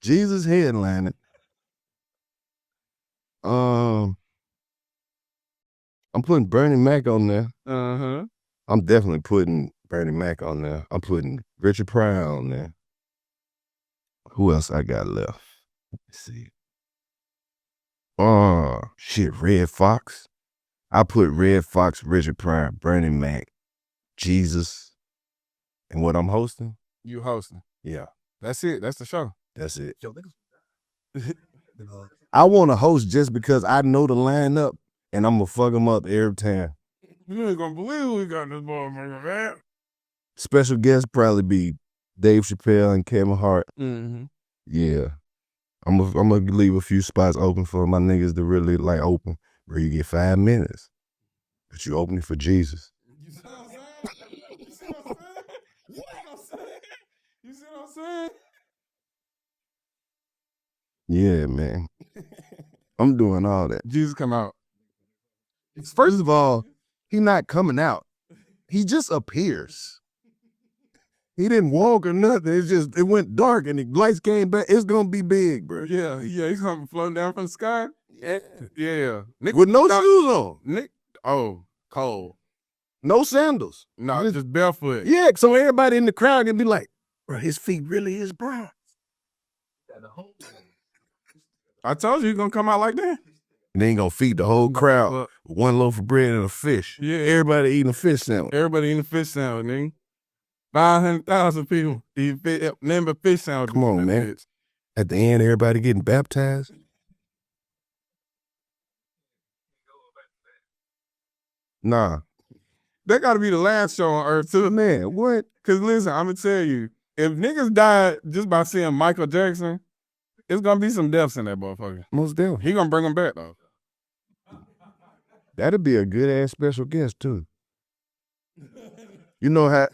Jesus headlining. I'm putting Bernie Mac on there. Uh-huh. I'm definitely putting Bernie Mac on there. I'm putting Richard Pryor on there. Who else I got left? Let's see. Shit, Red Fox. I put Red Fox, Richard Pryor, Bernie Mac, Jesus, and what I'm hosting. You hosting. Yeah, That's it. That's the show. that's it. I want to host just because I know the lineup and I'm gonna fuck them up every time. You ain't gonna believe we got this motherfucker, man. Special guests probably be Dave Chappelle and Kevin Hart. Mm-hmm. Yeah, I'm gonna leave a few spots open for my niggas to really like open, where you get 5 minutes, but you open it for Jesus. You see what I'm saying? You see what I'm saying? You see what I'm saying? Yeah, man. I'm doing all that. Jesus come out. First of all, he not coming out. He just appears. He didn't walk or nothing. It's just, it went dark and the lights came back. It's gonna be big, bro. Yeah, he's coming floating down from the sky. Yeah. Nick, With no shoes on. Nick, cold. No sandals. No, just barefoot. Yeah, so everybody in the crowd can be like, bro, his feet really is brown. I told you he's gonna come out like that. And then he gonna feed the whole crowd Look. with 1 loaf of bread and a fish. Yeah. Everybody eating a fish sandwich. Everybody eating fish sandwich, nigga. 500,000 people eat number fish sandwich. Come on, man. Bitch. At the end, everybody getting baptized. Nah. That gotta be the last show on earth too. Man, what? Cause listen, I'm gonna tell you, if niggas died just by seeing Michael Jackson, it's gonna be some deaths in that motherfucker. Most definitely. He gonna bring them back though. That'd be a good ass special guest too. You know how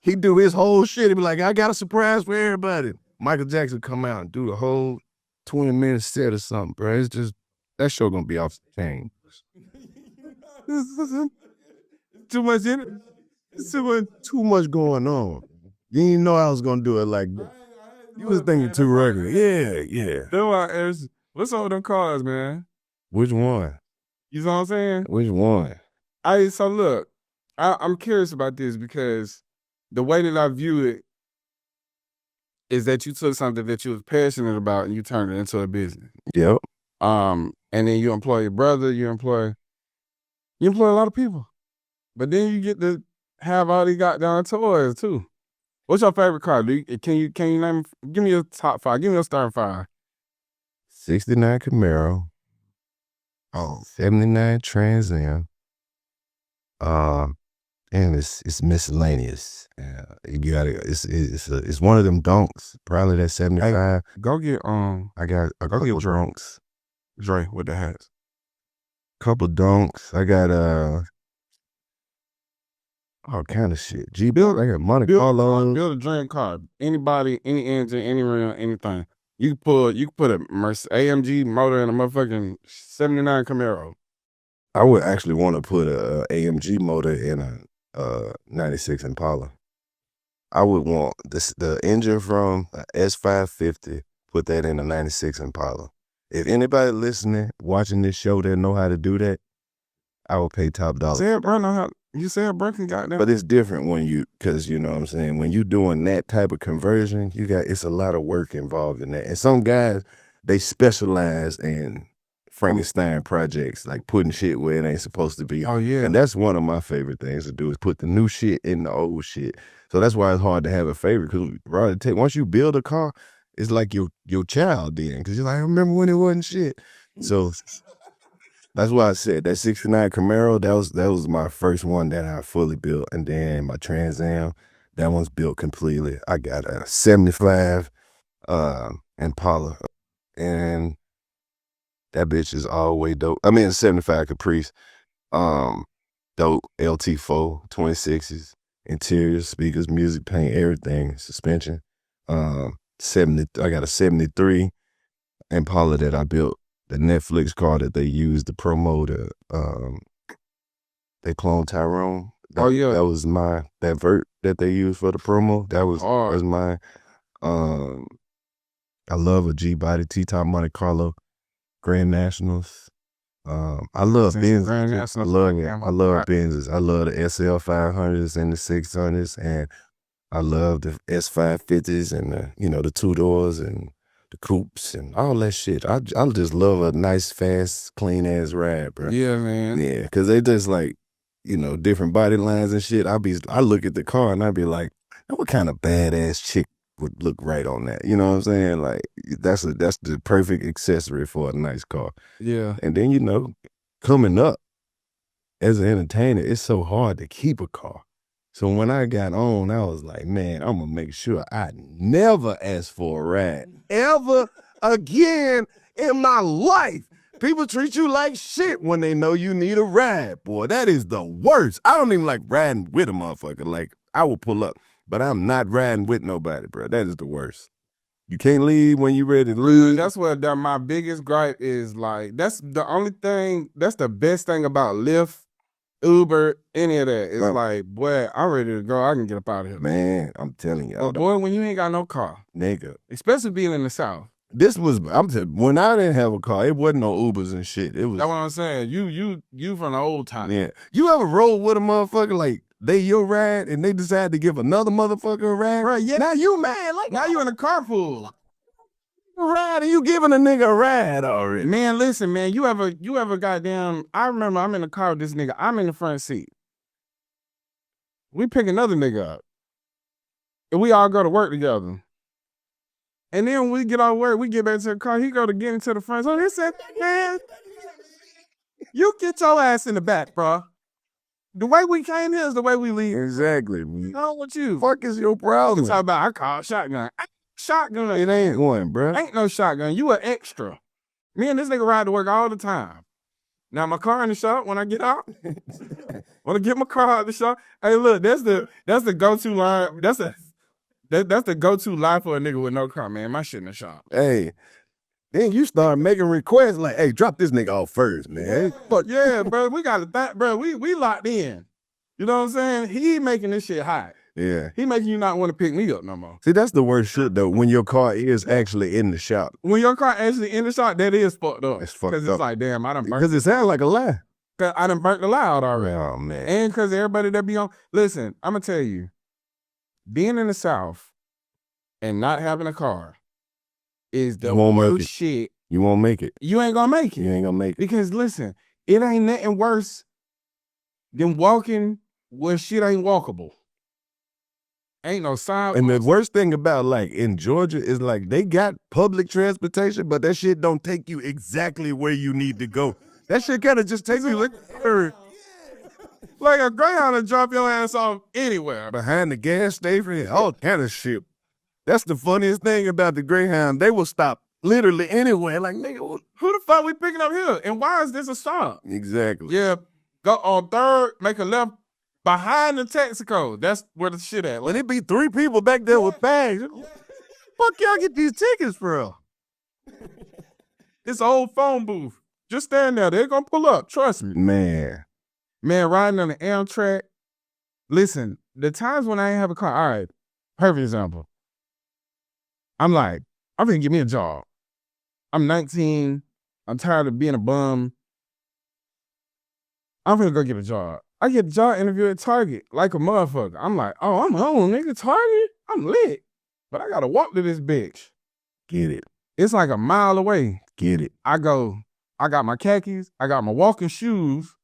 he do his whole shit. He be like, I got a surprise for everybody. Michael Jackson come out and do the whole 20-minute set or something, bro. It's just, that show gonna be off the chain. Too much in it. It's Too much going on. You didn't know I was gonna do it like that. You was thinking too regular. Yeah. That's why I asked, what's up with them cars, man? Which one? You know what I'm saying? Which one? So look, I'm curious about this because the way that I view it is that you took something that you was passionate about and you turned it into a business. Yep. And then you employ your brother, you employ a lot of people. But then you get to have all these goddamn toys too. What's your favorite car? Can you name? Give me your top 5. Give me your starting 5. 69 Camaro. 79 Trans Am. And it's miscellaneous. You gotta. It's one of them donks. Probably that 75. Go get I got a couple of donks. Dre with the hats. Couple donks. I got All kind of shit. G-Build, I got Monte Carlo. Build a dream car. Anybody, any engine, any rim, anything. You can put a AMG motor in a motherfucking 79 Camaro. I would actually want to put a AMG motor in a 96 Impala. I would want the engine from a S550, put that in a 96 Impala. If anybody listening, watching this show that know how to do that, I would pay top dollar. Say it, bro. Know how you said, bro, can goddamn. But it's different when because you know what I'm saying, when you doing that type of conversion, it's a lot of work involved in that. And some guys, they specialize in Frankenstein projects, like putting shit where it ain't supposed to be. Oh, yeah. And that's one of my favorite things to do, is put the new shit in the old shit. So that's why it's hard to have a favorite, because once you build a car, it's like your child then, because you're like, I remember when it wasn't shit. So that's why I said that 69 Camaro, that was my first one that I fully built. And then my Trans Am, that one's built completely. I got a 75 Impala, and that bitch is all the way dope. I mean, a 75 Caprice, dope, LT4, 26s, interiors, speakers, music, paint, everything, suspension. I got a 73 Impala that I built, the Netflix car that they used to promote, they cloned Tyrone. That was that vert that they used for the promo. That was mine. I love a G-body, T-top Monte Carlo, Grand Nationals. I love Benz. I love Benzes. I love the SL 500s and the 600s, and I love the S550s and the two doors and the coupes and all that shit. I just love a nice, fast, clean ass ride, bro. Yeah, man. Yeah, because they just like, different body lines and shit. I look at the car and I be like, what kind of badass chick would look right on that? You know what I'm saying? Like, that's the perfect accessory for a nice car. Yeah. And then, coming up as an entertainer, it's so hard to keep a car. So when I got on, I was like, man, I'm going to make sure I never ask for a ride ever again in my life. People treat you like shit when they know you need a ride, boy. That is the worst. I don't even like riding with a motherfucker. Like, I will pull up, but I'm not riding with nobody, bro. That is the worst. You can't leave when you ready to leave. That's what my biggest gripe is. Like, that's the only thing, that's the best thing about Lyft, Uber, any of that. It's like, boy, I'm ready to go. I can get up out of here. Man, I'm telling you. But boy, when you ain't got no car. Nigga. Especially being in the South. When I didn't have a car, it wasn't no Ubers and shit. It was. That's what I'm saying. You from the old time. Yeah. You ever roll with a motherfucker like they your ride and they decide to give another motherfucker a ride? Right, yeah. Now you mad. Like, now you in a carpool. Ride and you giving a nigga a ride already. Man, listen, man, you ever goddamn, I remember I'm in the car with this nigga. I'm in the front seat. We pick another nigga up. And we all go to work together. And then when we get off work, we get back to the car. He go to get into the front. So he said, man, you get your ass in the back, bro. The way we came here is the way we leave. Exactly. No, what you? Fuck is your problem? Talk about I call shotgun. Shotgun. It ain't one, bro. Ain't no shotgun. You an extra. Me and this nigga ride to work all the time. Now my car in the shop when I get out. When I get my car out of the shop. Hey, look, that's the go-to line. That's the go-to line for a nigga with no car, man. My shit in the shop. Hey, then you start making requests like, hey, drop this nigga off first, man. But yeah, bro, we got to bro. We locked in. You know what I'm saying? He making this shit hot. Yeah. He making you not want to pick me up no more. See, that's the worst shit, though, when your car is actually in the shop. When your car actually in the shop, that is fucked up. It's fucked up. Because it's like, damn, I done burnt. Because it sounds like a lie. Because I done burnt the lie out already. Oh, man. And because everybody that be on. Listen, I'm going to tell you, being in the South and not having a car is the worst shit. You won't make it. You ain't going to make it. You ain't going to make it. Because, listen, it ain't nothing worse than walking where shit ain't walkable. Ain't no sidewalks. And the worst thing about, like, in Georgia is, like, they got public transportation, but that shit don't take you exactly where you need to go. That shit kind of just takes you like a Greyhound to drop your ass off anywhere. Behind the gas station, all kind of shit. That's the funniest thing about the Greyhound. They will stop literally anywhere. Like, nigga, who the fuck we picking up here? And why is this a stop? Exactly. Yeah, go on 3rd, make a left, Behind the Texaco. That's where the shit at. When it be 3 people back there with bags, fuck y'all get these tickets from? It's an old phone booth. Just stand there. They're gonna pull up. Trust me. Man, Riding on the Amtrak. Listen, the times when I ain't have a car, all right, perfect example. I'm like, I'm gonna get me a job. I'm 19. I'm tired of being a bum. I'm gonna go get a job. I get a job interview at Target like a motherfucker. I'm like, oh, I'm home, nigga. Target? I'm lit. But I gotta walk to this bitch. get it. It's like a mile away. Get it. I got my khakis, I got my walking shoes,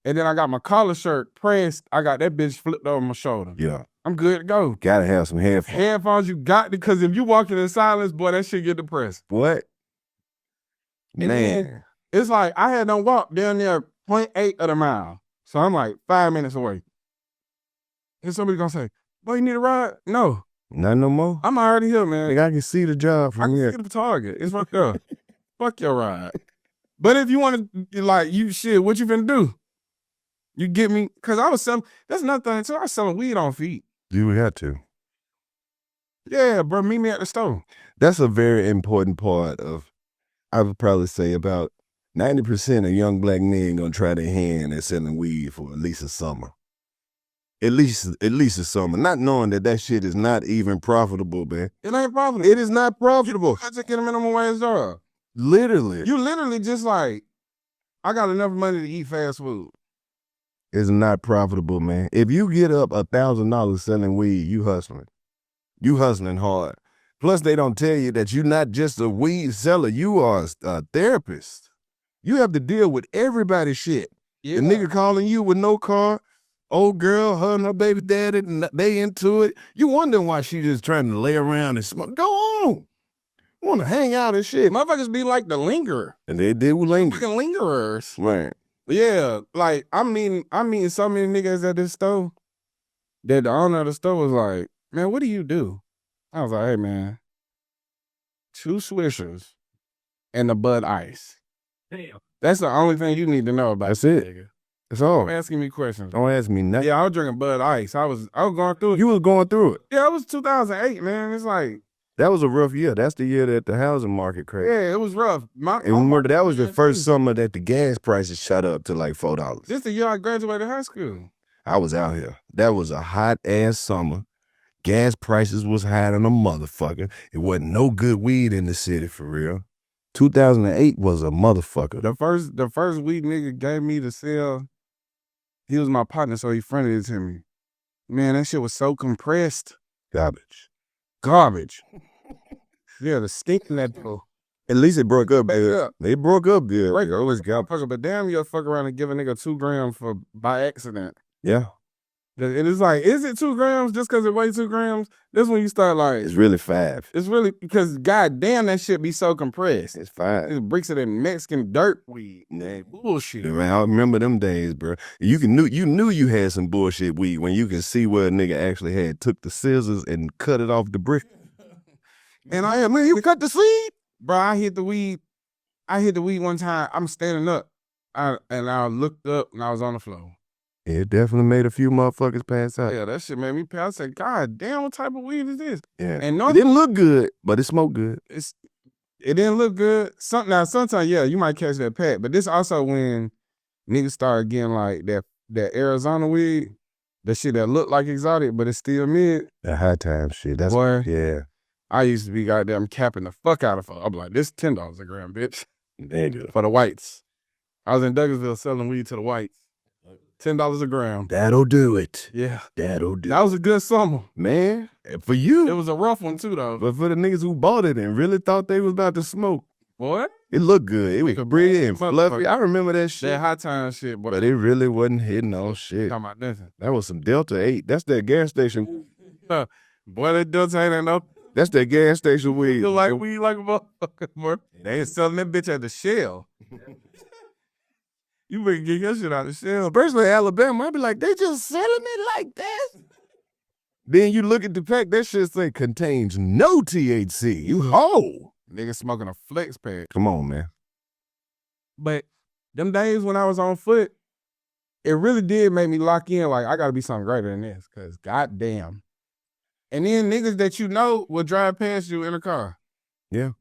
and then I got my collar shirt pressed. I got that bitch flipped over my shoulder. Yeah. I'm good to go. Gotta have some headphones. Headphones, you got to, because if you walking in silence, boy, that shit get depressed. What? And Man. then it's like I had done walk down there 0.8 of the mile. So I'm like 5 minutes away. And somebody gonna say, boy, you need a ride? No. Not no more. I'm already here, man. Nigga, I can see the job I from can here. see the Target. It's right there. Fuck your ride. But if you want to, like, you shit, what you finna do? You get me? Because I was selling, that's another thing too. I was selling weed on feet. You would have to. Yeah, bro, meet me at the store. That's a very important part of, I would probably say about 90% of young black men gonna try their hand at selling weed for at least a summer. At least a summer. Not knowing that shit is not even profitable, man. It ain't profitable. It is not profitable. I just get a minimum wage job. Literally. You literally just like, I got enough money to eat fast food. It's not profitable, man. If you get up $1,000 selling weed, you hustling. You hustling hard. Plus, they don't tell you that you're not just a weed seller. You are a therapist. You have to deal with everybody's shit. Yeah. The nigga calling you with no car, old girl, her and her baby daddy, and they into it. You wondering why she just trying to lay around and smoke. Go on. Want to hang out and shit. Motherfuckers be like the lingerer. And they did with language. Fucking lingerers. Right. Yeah, like I mean so many niggas at this store that the owner of the store was like, man, what do you do? I was like, hey man, 2 Swishers and a Bud Ice. Damn. That's the only thing you need to know about That's this it. nigga. That's all. Don't asking me questions. Don't ask me nothing. Yeah, I was drinking Bud Ice. I was going through it. You was going through it. Yeah, it was 2008, man. It's like, That was a rough year. That's the year that the housing market crashed. yeah, it was rough. And remember, that was the first summer that the gas prices shot up to like $4. This the year I graduated high school. I was out here. That was a hot ass summer. Gas prices was high than a motherfucker. It wasn't no good weed in the city for real. 2008 was a motherfucker. The first weed nigga gave me to sell, he was my partner, so he fronted it to me. Man, that shit was so compressed. Garbage. Yeah, the stink in that though. At least it broke up good. Yeah. They broke up good. Right. Always got. But damn, you'll fuck around and give a nigga 2 grams for by accident. Yeah. And it's like, is it 2 grams just because it weighs 2 grams? This when you start like, It's really 5. it's really, because goddamn, that shit be so compressed. It's 5. It brings it in Mexican dirt weed. Man, Bullshit. man, I remember them days, bro. You knew you had some bullshit weed when you can see where a nigga actually had took the scissors and cut it off the brick. And I man, you cut the seed? Bro, I hit the weed one time. I'm standing up. I looked up and I was on the floor. It definitely made a few motherfuckers pass out. Yeah, that shit made me pass. I said, God damn, what type of weed is this? Yeah. And It didn't look good, but it smoked good. it didn't look good. Sometimes, yeah, you might catch that pack. But this also when niggas started getting like that Arizona weed, the shit that looked like exotic, but it's still mid. That high time shit. That's Boy. Yeah. I used to be goddamn capping the fuck out of it. I'm like, this $10 a gram, bitch. Nigga. For the whites. I was in Douglasville selling weed to the whites. $10 a gram. That'll do it. Yeah. That'll do That was a good summer. Man, for you. It was a rough one too, though. But for the niggas who bought it and really thought they was about to smoke, Boy, it looked good. It was pretty and fluffy. I remember that shit. that high time shit, boy. But it really wasn't hitting on shit. Talking about nothing. That was some Delta 8. That's that gas station. Boy, that Delta ain't no. That's that gas station weed. You like weed like a motherfucker, boy. They ain't selling that bitch at the Shell. You better get your shit out of the Shell. Personally, Alabama, I'd be like, they just selling it like that? Then you look at the pack, that shit say contains no THC. You Nigga smoking a flex pack. Come on, man. But them days when I was on foot, it really did make me lock in. Like, I got to be something greater than this, because goddamn. And then niggas that you know will drive past you in a car. Yeah.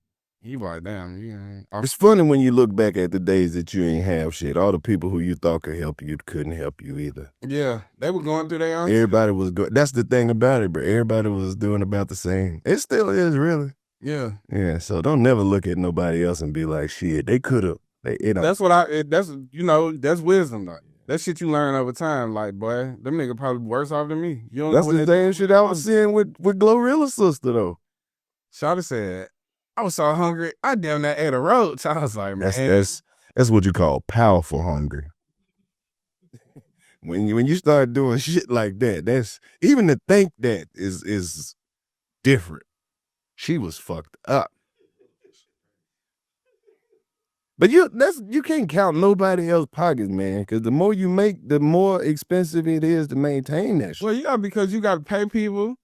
You like, damn, you ain't. It's funny when you look back at the days that you ain't have shit. All the people who you thought could help you couldn't help you either. Yeah, they were going through their own. Everybody was good. That's the thing about it, bro. Everybody was doing about the same. It still is, really. Yeah. Yeah, so don't never look at nobody else and be like, shit, they could have. That's that's wisdom, though. That shit you learn over time. Like, boy, them niggas probably worse off than me. You don't That's know the what same shit I was seeing with Glorilla's sister, though. Shawty said, I was so hungry, I damn near ate a roach. I was like, man. That's what you call powerful hungry. When you start doing shit like that, that's even to think that is different. She was fucked up. But you can't count nobody else's pockets, man, because the more you make, the more expensive it is to maintain that shit. Well, because you got to pay people,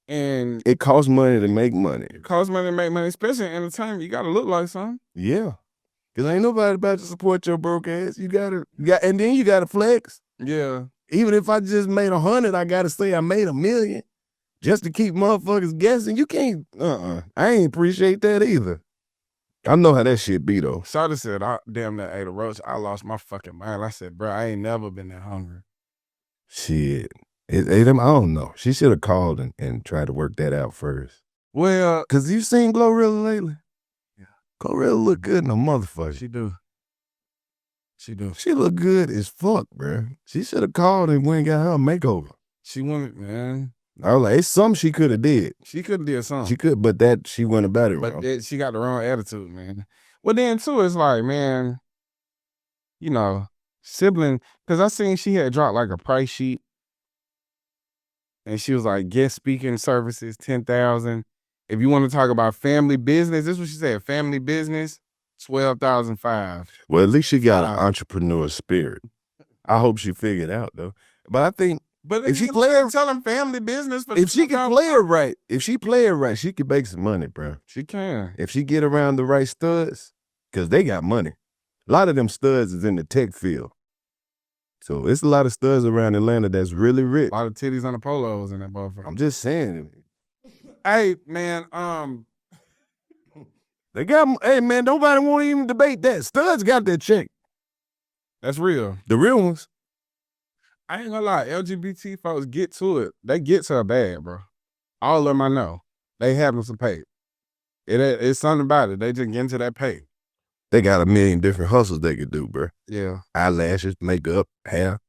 and it costs money to make money. It costs money to make money, especially in entertainment. You got to look like something. Yeah, because ain't nobody about to support your broke ass. And then you got to flex. Yeah. Even if I just made 100, I got to say I made $1 million just to keep motherfuckers guessing. You can't. I ain't appreciate that either. I know how that shit be, though. Shawty said, I damn near ate a roach. I lost my fucking mind. I said, bro, I ain't never been that hungry. Shit. I don't know. She should have called and tried to work that out first. Well, because you seen Glorilla lately? Yeah. Glorilla look good in a motherfucker. She do. She look good as fuck, bro. She should have called and went and got her a makeover. She wanted, man. I was like, it's something she could have did. She could have did something. She could, but that she went about it wrong. But she got the wrong attitude, man. Well, then, too, it's like, man, you know, sibling, because I seen she had dropped like a price sheet. And she was like, guest speaking services, $10,000. If you want to talk about family business, this is what she said, family business, $12,500. Well, at least she got an entrepreneur spirit. I hope she figured out, though. But I think, if she play her, tell them family business. If she can play it right, she can make some money, bro. She can. If she get around the right studs, because they got money. A lot of them studs is in the tech field. So it's a lot of studs around Atlanta that's really rich. A lot of titties on the polos in that motherfucker. I'm just saying. Hey, man, hey, man, nobody won't even debate that. Studs got their check. That's real. The real ones. I ain't gonna lie, LGBT folks get to it. They get to it bad, bro. All of them I know. They having some pay. It's something about it. They just get into that pay. They got 1 million different hustles they could do, bro. Yeah. Eyelashes, makeup, hair,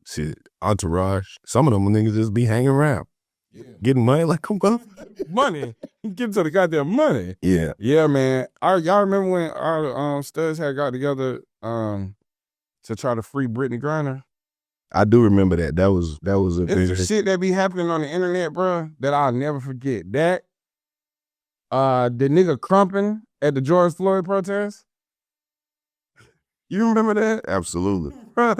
shit, entourage. Some of them niggas just be hanging around. Yeah. Getting money, like, come on. Money. Get to the goddamn money. Yeah. Yeah, man. Y'all remember when our studs had got together to try to free Brittany Griner? I do remember that. That was a It's shit that be happening on the internet, bro, that I'll never forget. That the nigga crumping at the George Floyd protest. You remember that? Absolutely. Bro,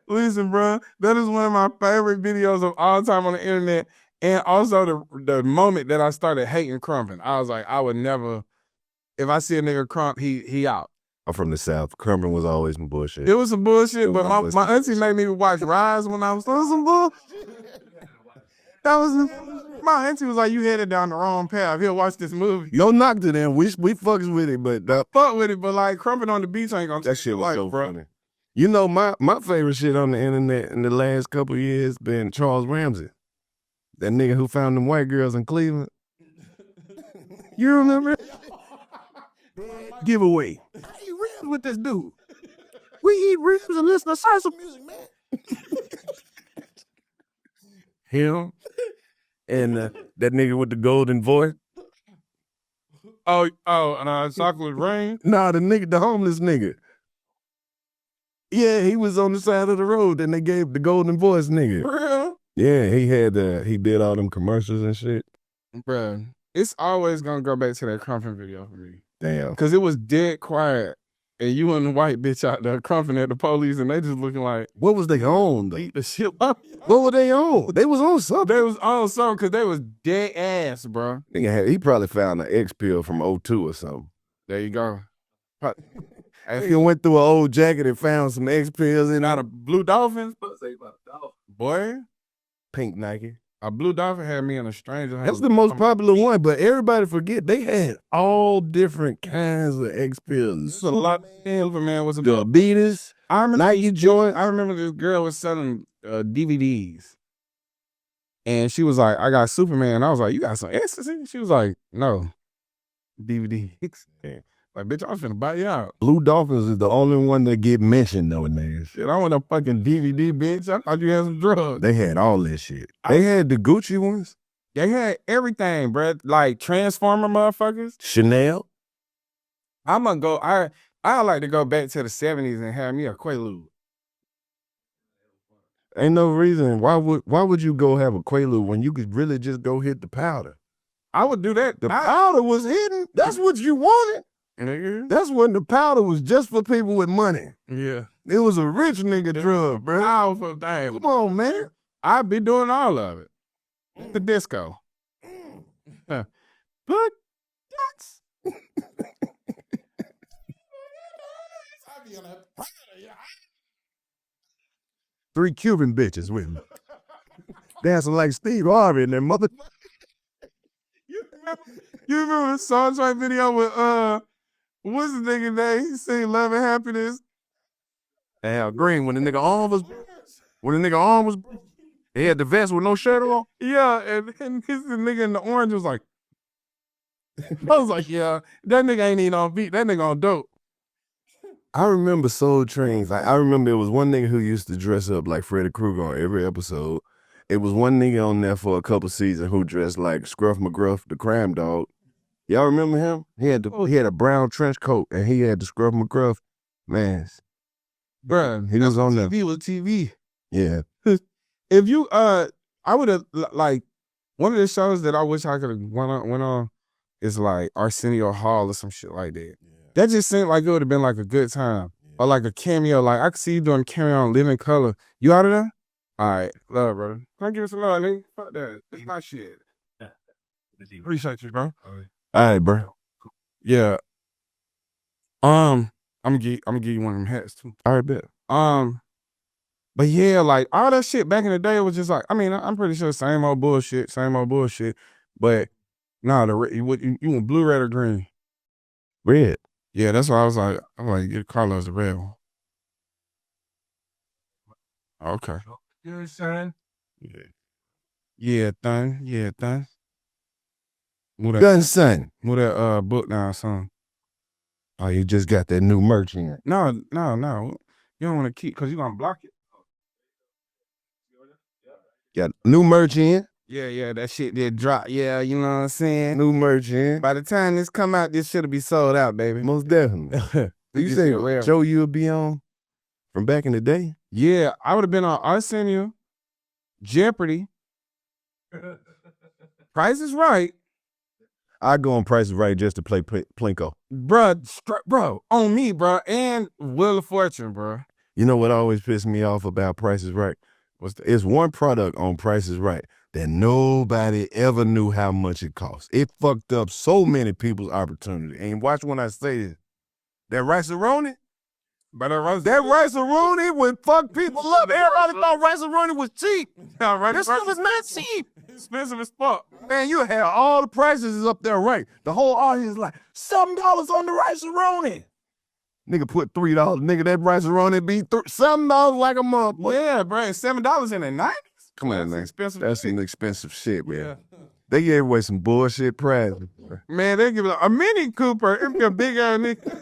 listen, bro, that is one of my favorite videos of all time on the internet. And also the moment that I started hating crumping. I was like, I would never, if I see a nigga crump, he out. I'm from the South. Crumping was always some bullshit. It was some bullshit, but my auntie made me watch Rise when I was doing some bullshit. My auntie was like, you headed down the wrong path. He'll watch this movie. No knock to them. We fucks with it, but fuck with it, but like crumping on the beach ain't gonna. That shit was so funny. You know, my favorite shit on the internet in the last couple of years been Charles Ramsey. That nigga who found them white girls in Cleveland. You remember? Giveaway. I eat ribs with this dude. We eat ribs and listen to salsa music, man. Him and that nigga with the golden voice. Chocolate Rain? Nah, the homeless nigga. Yeah, he was on the side of the road and they gave the golden voice nigga. For real? Yeah, he did all them commercials and shit. Bruh, it's always gonna go back to that crumping video for me. Damn. Cause it was dead quiet. And you and the white bitch out there crumping at the police and they just looking like, what was they on though? Eat the shit up. What were they on? They was on something. They was on something because they was dead ass, bro. He probably found an X pill from 02 or something. There you go. He went through an old jacket and found some X pills in Out it. of Blue Dolphins, boy. Pink Nike. A Blue Dolphin had me in a stranger. That's the most popular one, but everybody forget they had all different kinds of X pills. It's a lot. Man was a The Adidas, I remember Nike joint. I remember this girl was selling DVDs. And she was like, I got Superman. I was like, you got some ecstasy? She was like, no. DVDs. Like, bitch, I was finna buy you out. Blue Dolphins is the only one that get mentioned nowadays. Shit, I want a fucking DVD, bitch. I thought you had some drugs. They had all that shit. They had the Gucci ones. They had everything, bruh. Like Transformer motherfuckers. Chanel. I'm gonna go. I like to go back to the 70s and have me a Quaalude. Ain't no reason. Why would you go have a Quaalude when you could really just go hit the powder? I would do that. The powder was hidden. That's what you wanted. Nigga. That's when the powder was just for people with money. Yeah. It was a rich nigga drug, bro. Powerful thing. Come on, man. I'd be doing all of it. The disco. Put that's. 3 Cuban bitches with me. Dancing like Steve Harvey and their mother. You remember the Soundtrack video with what's the nigga name? He sang Love and Happiness. Al Green, when the nigga arm was he had the vest with no shirt on. Yeah, and this nigga in the orange was like, I was like, yeah, that nigga ain't even on beat. That nigga on dope. I remember Soul Trains. I remember it was one nigga who used to dress up like Freddy Krueger on every episode. It was one nigga on there for a couple seasons who dressed like Scruff McGruff, the crime dog. Y'all remember him? He had a brown trench coat and he had the Scruff McGruff. Man, Bruh, he was on there. TV was TV. Yeah. If you, I would have, like, one of the shows that I wish I could have went on is like Arsenio Hall or some shit like that. Yeah. That just seemed like it would have been like a good time. Yeah. Or like a cameo. Like, I could see you doing a cameo on Living Color. You out of there? All right. Love, brother. Can I give us a love, nigga? Fuck that. It's my shit. Appreciate you, bro. All right, bro. Yeah. I'm gonna give you one of them hats too. All right, bet. But yeah, like all that shit back in the day was just like, I mean, I'm pretty sure same old bullshit. But nah, you want blue, red, or green? Red. Yeah, that's why I was like, get Karlous the red one. Okay. Good, son. Yeah, thing. Move that, Gun son. move that book down, son. Oh, you just got that new merch in. No. You don't want to keep, because you're going to block it. Got new merch in. Yeah, that shit did drop. Yeah, you know what I'm saying? New merch in. By the time this come out, this shit'll be sold out, baby. Most definitely. You say show you'll be on from back in the day? Yeah, I would have been on Arsenio, Jeopardy, Price is Right. I go on Price is Right just to play Plinko. Bro, on me, bro, and Wheel of Fortune, bro. You know what always pissed me off about Price is Right? It's one product on Price is Right that nobody ever knew how much it cost. It fucked up so many people's opportunity. And watch when I say this. That rice-a-roni? But that rice-a-roni would fuck people up. Everybody thought rice-a-roni was cheap. This stuff is not cheap. Expensive as fuck. Man, you have all the prices is up there right. The whole audience is like, $7 on the rice-a-roni. Nigga put $3. Nigga, that rice-a-roni be $7 like a month. Yeah, bro, $7 in the 90s? Come on, man. Expensive. That's some expensive shit, man. Yeah. They gave away some bullshit prizes. Man, they give a Mini Cooper. It be a big ass nigga.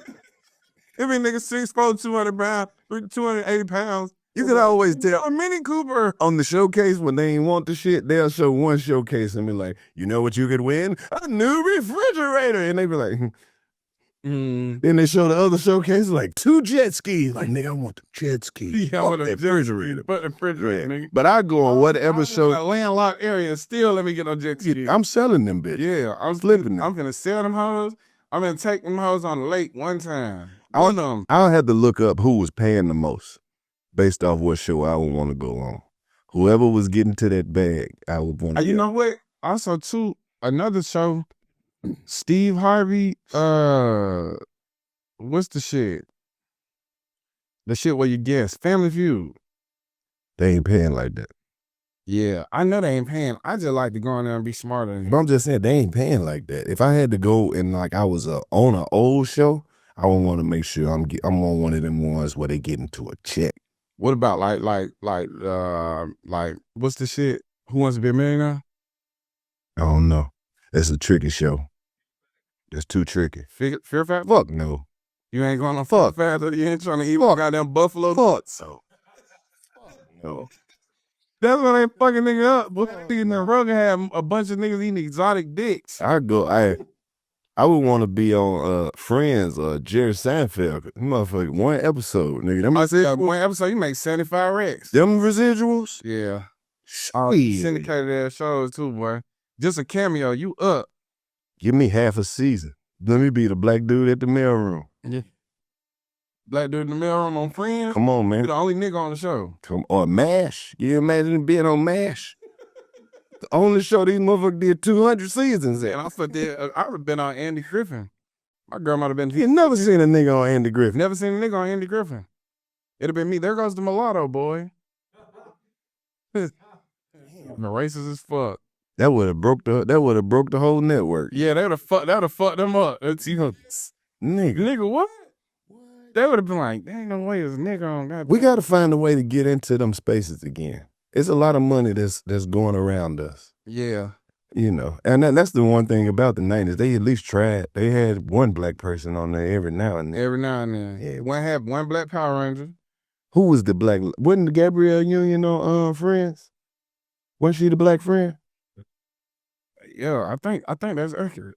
It be nigga 6'4", 200 pounds, 280 pounds. You can always tell A Mini Cooper. on the showcase when they ain't want the shit, they'll show one showcase and be like, you know what you could win? A new refrigerator. And they be like, Then they show the other showcases like 2 jet skis. Like, nigga, I want the jet skis. Yeah, I want the a refrigerator. But the refrigerator, nigga. But I go on whatever show. A landlocked area, still let me get on jet ski. I'm selling them, bitch. Yeah, I was flipping them. I'm gonna sell them hoes. I'm gonna take them hoes on the lake one time. One of them. I had to look up who was paying the most based off what show I would want to go on. Whoever was getting to that bag, I would want to You know what? Also, too, another show, Steve Harvey, what's the shit? The shit where you guess. Family Feud. They ain't paying like that. Yeah, I know they ain't paying. I just like to go in there and be smarter. But I'm just saying they ain't paying like that. If I had to go and like I was on an old show, I would want to make sure I'm on one of them ones where they get into a check. What about like what's the shit? Who Wants to Be a Millionaire? I don't know. That's a tricky show. That's too tricky. Fear Factor? Fuck no. You ain't going on Fear Factor. You ain't trying to eat goddamn buffalo. Fuck so. No. That's why they fucking nigga up. But in the Rogan had a bunch of niggas eating exotic dicks. I would want to be on Friends or Jerry Seinfeld. Motherfucker, one episode, nigga. I said one episode you make 75 racks. Them residuals? Yeah. Sweet. Syndicated ass shows too, boy. Just a cameo, you up. Give me half a season. Let me be the black dude at the mailroom. Yeah. Black dude in the mailroom on Friends. Come on, man. You the only nigga on the show. Or MASH. You imagine being on MASH? The only show these motherfuckers did 200 seasons at. And I thought that I would have been on Andy Griffin. My girl might have been. You never seen a nigga on Andy Griffin. Never seen a nigga on Andy Griffin. It'd have been me. There goes the mulatto boy. The racist as fuck. That would have broke the whole network. Yeah, that would have fucked them up. It's, nigga, what? They would have been like, there ain't no way there's a nigga on that. We got to find a way to get into them spaces again. It's a lot of money that's going around us. Yeah. You know, and that's the one thing about the 90s. They at least tried. They had one black person on there every now and then. Every now and then. Yeah. One black Power Ranger. Who was the black? Wasn't Gabrielle Union on Friends? Wasn't she the black friend? Yeah, I think that's accurate.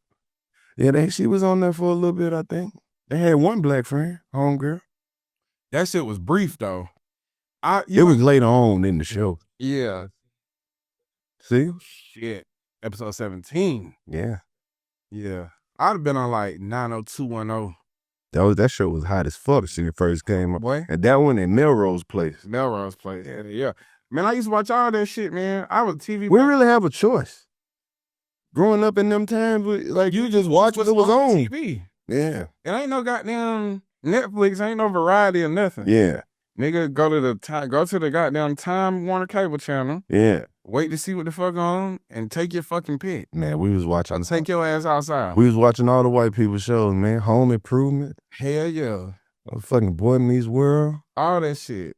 Yeah, she was on there for a little bit, I think. They had one black friend, homegirl. That shit was brief though. It was later on in the show. Yeah. See? Shit. Episode 17. Yeah. Yeah. I'd have been on like 90210. That show was hot as fuck when it first came up. Boy. And that one in Melrose Place. Melrose Place. Yeah. Man, I used to watch all that shit, man. I was TV. We really have a choice. Growing up in them times, like you just watch what was on TV. Yeah. It ain't no goddamn Netflix, ain't no variety or nothing. Yeah. Nigga, go to the goddamn Time Warner Cable channel. Yeah. Wait to see what the fuck on and take your fucking pick. Man, we was watching. Take your ass outside. We was watching all the white people shows, man. Home Improvement. Hell yeah. Fucking Boy Meets World. All that shit.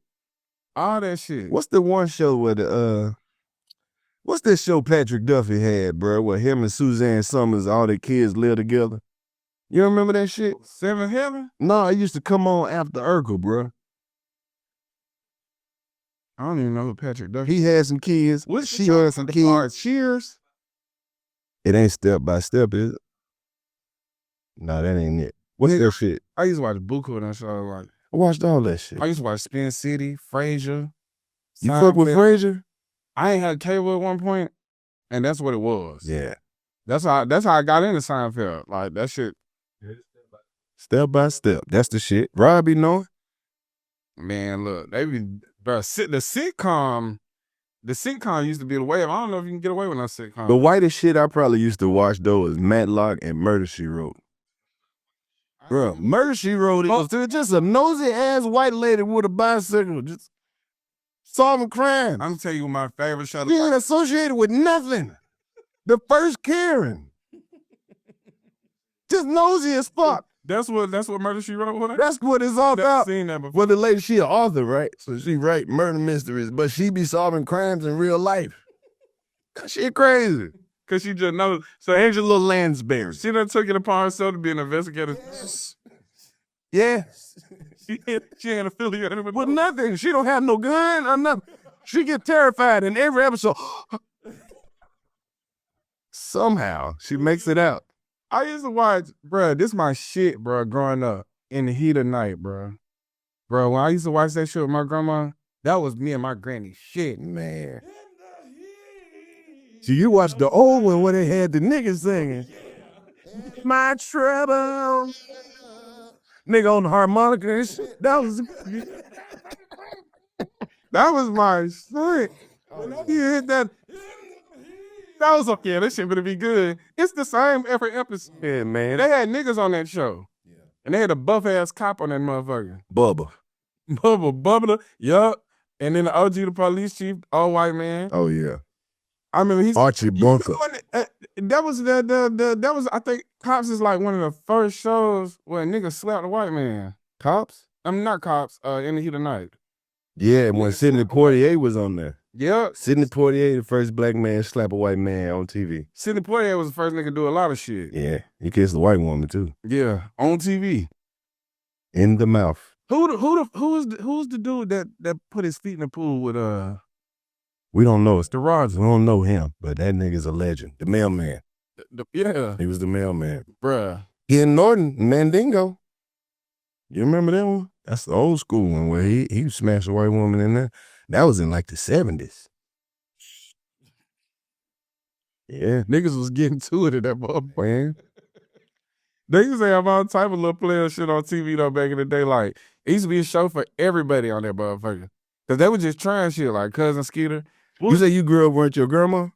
What's the one show where what's this show Patrick Duffy had, bro? Where him and Suzanne Summers, all their kids live together. You remember that shit? Seventh Heaven? No, it used to come on after CIRCA, bro. I don't even know who Patrick Duffy. He had some kids. She had some kids. Cheers. It ain't Step by Step, is it? No, that ain't it. What's their shit? I used to watch Buku and that show. Like, I watched all that shit. I used to watch Spin City, Frasier. You fuck with Frasier? I ain't had cable at one point, and that's what it was. Yeah. That's how I got into Seinfeld. Like, that shit. Step by Step. That's the shit. Robbie knowing. Man, look, they be, bro, the sitcom used to be the wave. I don't know if you can get away with no sitcom. The whitest shit I probably used to watch, though, is Matlock and Murder, She Wrote. Bro, Murder, She Wrote, it was just a nosy-ass white lady with a bicycle, just solving crime. I'm gonna tell you my favorite show. We ain't associated with nothing. The first Karen. Just nosy as fuck. That's what Murder, She Wrote was? That's what it's all about. Seen that before. Well, the lady, she an author, right? So she write murder mysteries, but she be solving crimes in real life. She crazy. Cause she just knows. So here's your little Lansbury. She done took it upon herself to be an investigator. Yeah. She ain't affiliated with nothing. She don't have no gun or nothing. She get terrified in every episode. Somehow she makes it out. I used to watch, bruh, this my shit, bruh, growing up. In the Heat of Night, bruh. Bruh, when I used to watch that shit with my grandma, that was me and my granny shit, man. So you watched the old one where they had the niggas singing. My trouble. Nigga on the harmonica and shit. That was my shit. You hit that. That was okay. That shit better be good. It's the same every episode. Yeah, man. They had niggas on that show. Yeah. And they had a buff ass cop on that motherfucker. Bubba. Bubba, yup. And then the OG, the police chief, all white man. Oh yeah, I remember he's Archie Bunker. that was that was I think Cops is like one of the first shows where a nigga slapped a white man. Cops? I'm not Cops. In the Heat of the Night. Yeah, when Sidney Poitier was on there. Yep. Sidney Poitier, the first black man slap a white man on TV. Sidney Poitier was the first nigga to do a lot of shit. Yeah, he kissed a white woman too. Yeah, on TV. In the mouth. Who's the dude that put his feet in the pool with We don't know. the Rogers? We don't know him, but that nigga's a legend. The mailman. Yeah, He was the mailman. bruh. Ian Norton, Mandingo. You remember that one? That's the old school one where he smashed a white woman in there. That was in like the 70s. Yeah. Niggas was getting to it at that motherfucker. Man. They used to have all type of little player shit on TV though back in the day. Like it used to be a show for everybody on that motherfucker. Cause they were just trying shit like Cousin Skeeter. You say you grew up weren't your grandma?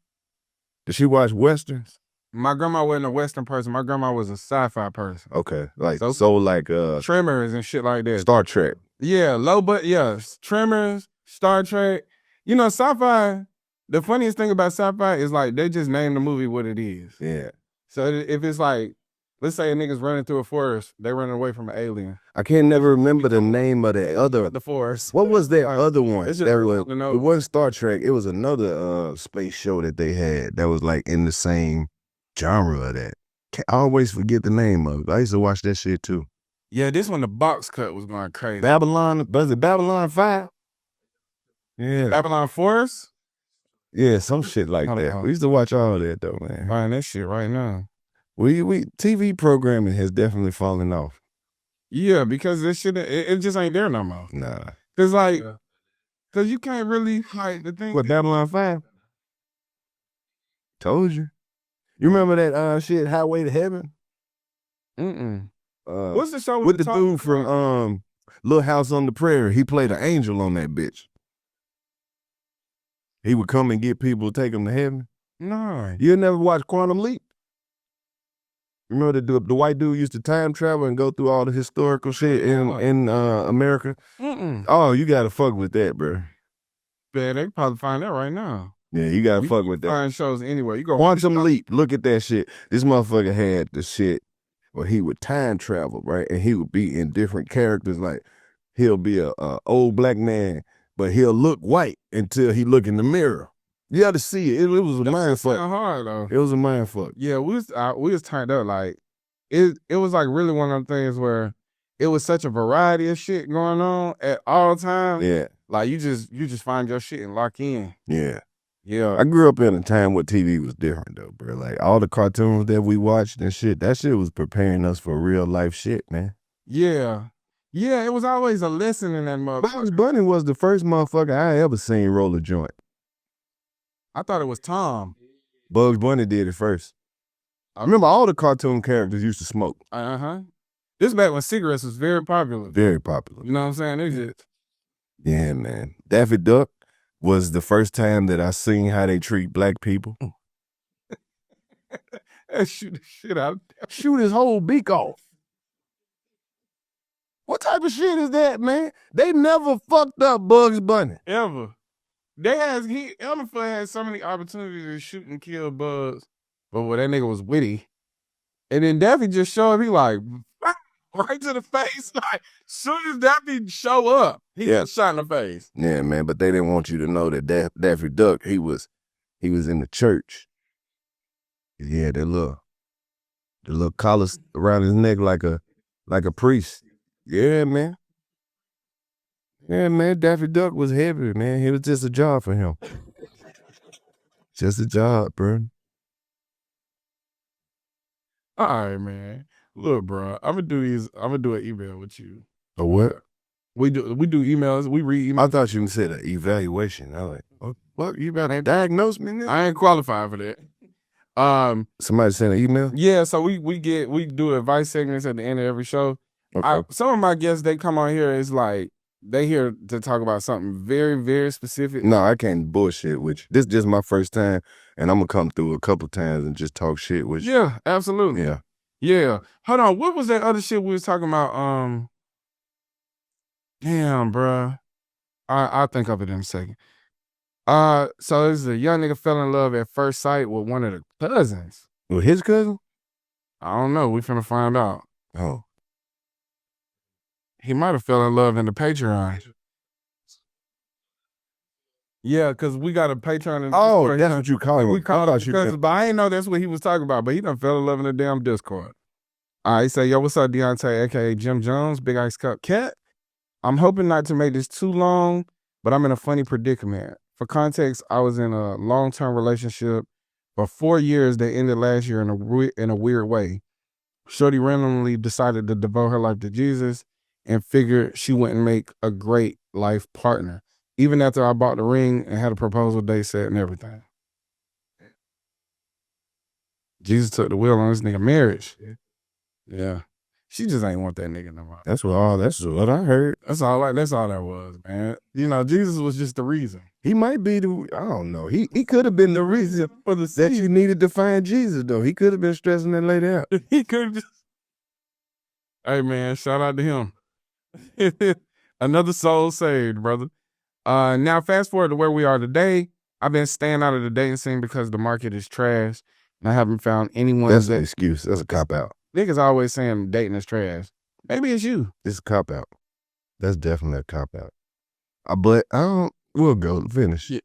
Did she watch Westerns? My grandma wasn't a Western person. My grandma was a sci-fi person. Okay. Like So- like Tremors and shit like that. Star Trek. Yeah, Tremors, Star Trek. You know, sci-fi, the funniest thing about sci-fi is like they just name the movie what it is. Yeah. So if it's like, let's say a nigga's running through a forest, they running away from an alien. I can't never remember the name of the other. The forest. What was that other one? It's just That was, to know. it wasn't Star Trek. It was another space show that they had that was like in the same genre of that. I always forget the name of it. I used to watch that shit too. Yeah, this one the box cut was going crazy. Babylon, was it Babylon 5? Yeah. Babylon Forest? Yeah, some shit like Hold that. on. We used to watch all that though, man. Buying that shit right now. We TV programming has definitely fallen off. Yeah, because this shit, it just ain't there no more. Nah. Cause like, cause you can't really like the thing. What, Babylon 5? Told you. You remember that shit, Highway to Heaven? Mm-mm. Uh, What's the show with the top- dude from Little House on the Prairie? He played an angel on that bitch. He would come and get people, take them to heaven. No. You never watched Quantum Leap? Remember the white dude used to time travel and go through all the historical shit in America? Mm-mm. Oh, you gotta fuck with that, bro. Man, they can probably find that right now. Yeah, you gotta You fuck can with that. Find shows anywhere. You go Quantum Leap, look at that shit. This motherfucker had the shit where he would time travel, right? And he would be in different characters. Like he'll be a old black man, but he'll look white until he look in the mirror. You got to see it. It was a mind fuck. Kinda hard though. It was a mind fuck. Yeah, we was turned up like it was like really one of them things where it was such a variety of shit going on at all times. Yeah, Like you just find your shit and lock in. yeah. Yeah. I grew up in a time where TV was different though, bro. Like all the cartoons that we watched and shit, that shit was preparing us for real life shit, man. Yeah. Yeah, it was always a lesson in that motherfucker. Bugs Bunny was the first motherfucker I ever seen roll a joint. I thought it was Tom. Bugs Bunny did it first. I remember all the cartoon characters used to smoke. Uh-huh. This back when cigarettes was very popular. Very popular. You know what I'm saying? They just Yeah, man. Daffy Duck was the first time that I seen how they treat black people. shoot the shit out. Shoot his whole beak off. What type of shit is that, man? They never fucked up Bugs Bunny. Ever. Elmer Fudd had so many opportunities to shoot and kill Bugs, but when that nigga was witty. And then Daffy just showed up, he like, right to the face. Like, soon as Daffy show up, he Yeah. got shot in the face. Yeah, man, but they didn't want you to know that Daffy Duck, he was in the church. Yeah, the little collar around his neck like a priest. Yeah, man. Yeah, man, Daffy Duck was heavy, man. It was just a job for him. Just a job, bro. All right, man. Look, bro, I'm gonna do an email with you. A what? We do emails. We read emails. I thought you said an evaluation. I was like, what? You about to diagnose me now? I ain't qualified for that. Somebody sent an email? Yeah, so we do advice segments at the end of every show. Okay. Some of my guests, they come on here, it's like they here to talk about something very, very specific. No, I can't bullshit with you. This is just my first time, and I'm gonna come through a couple times and just talk shit with you. Yeah, absolutely. Yeah. Yeah. Hold on, what was that other shit we was talking about? Damn, bruh. I'll think of it in a second. So this is a young nigga fell in love at first sight with one of the cousins. Well, his cousin? I don't know. We finna find out. Oh. He might have fell in love in the Patreon. Yeah, because we got a Patreon. In Oh, Discord. that's what you call him. We call I it cousins, but I ain't know that's what he was talking about. But he done fell in love in the damn Discord. All right, he say, yo, what's up, Deontay, aka Jim Jones, Big Ice Cup Cat? I'm hoping not to make this too long, but I'm in a funny predicament. For context, I was in a long-term relationship for 4 years that ended last year in a weird way. Shorty randomly decided to devote her life to Jesus and figured she wouldn't make a great life partner, even after I bought the ring and had a proposal date set and everything. Jesus took the wheel on this nigga marriage. Yeah. She just ain't want that nigga no more. That's what I heard. That's all that was, man. You know, Jesus was just the reason. He might be I don't know. He could have been the reason For the that you needed to find Jesus, though. He could have been stressing that lady out. He could just. Hey man, shout out to him. Another soul saved, brother. Now fast forward to where we are today. I've been staying out of the dating scene because the market is trash, and I haven't found anyone. That's an excuse. That's a cop out. Niggas always saying dating is trash. Maybe it's you. It's a cop out. That's definitely a cop out. But I don't. We'll go finish. Yeah.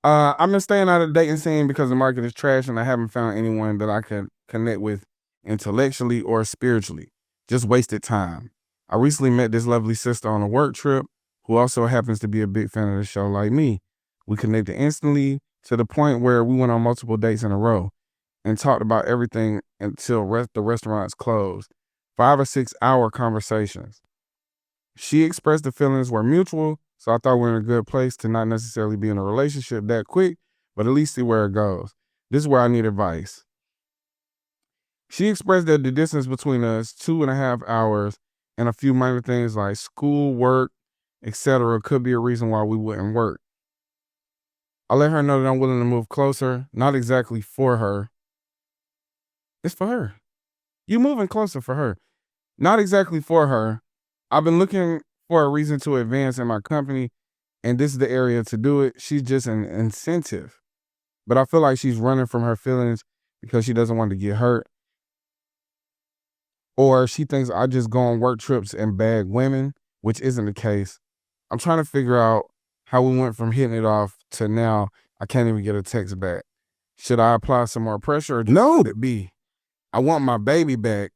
I've been staying out of the dating scene because the market is trash, and I haven't found anyone that I can connect with intellectually or spiritually. Just wasted time. I recently met this lovely sister on a work trip who also happens to be a big fan of the show like me. We connected instantly to the point where we went on multiple dates in a row and talked about everything until the restaurants closed. 5 or 6 hour conversations. She expressed the feelings were mutual, so I thought we were in a good place to not necessarily be in a relationship that quick, but at least see where it goes. This is where I need advice. She expressed that the distance between us, 2.5 hours, and a few minor things like school, work, etc., could be a reason why we wouldn't work. I let her know that I'm willing to move closer, not exactly for her. It's for her. You moving closer for her. Not exactly for her. I've been looking for a reason to advance in my company, and this is the area to do it. She's just an incentive. But I feel like she's running from her feelings because she doesn't want to get hurt. Or she thinks I just go on work trips and bag women, which isn't the case. I'm trying to figure out how we went from hitting it off to now I can't even get a text back. Should I apply some more pressure or just let it be? I want my baby back.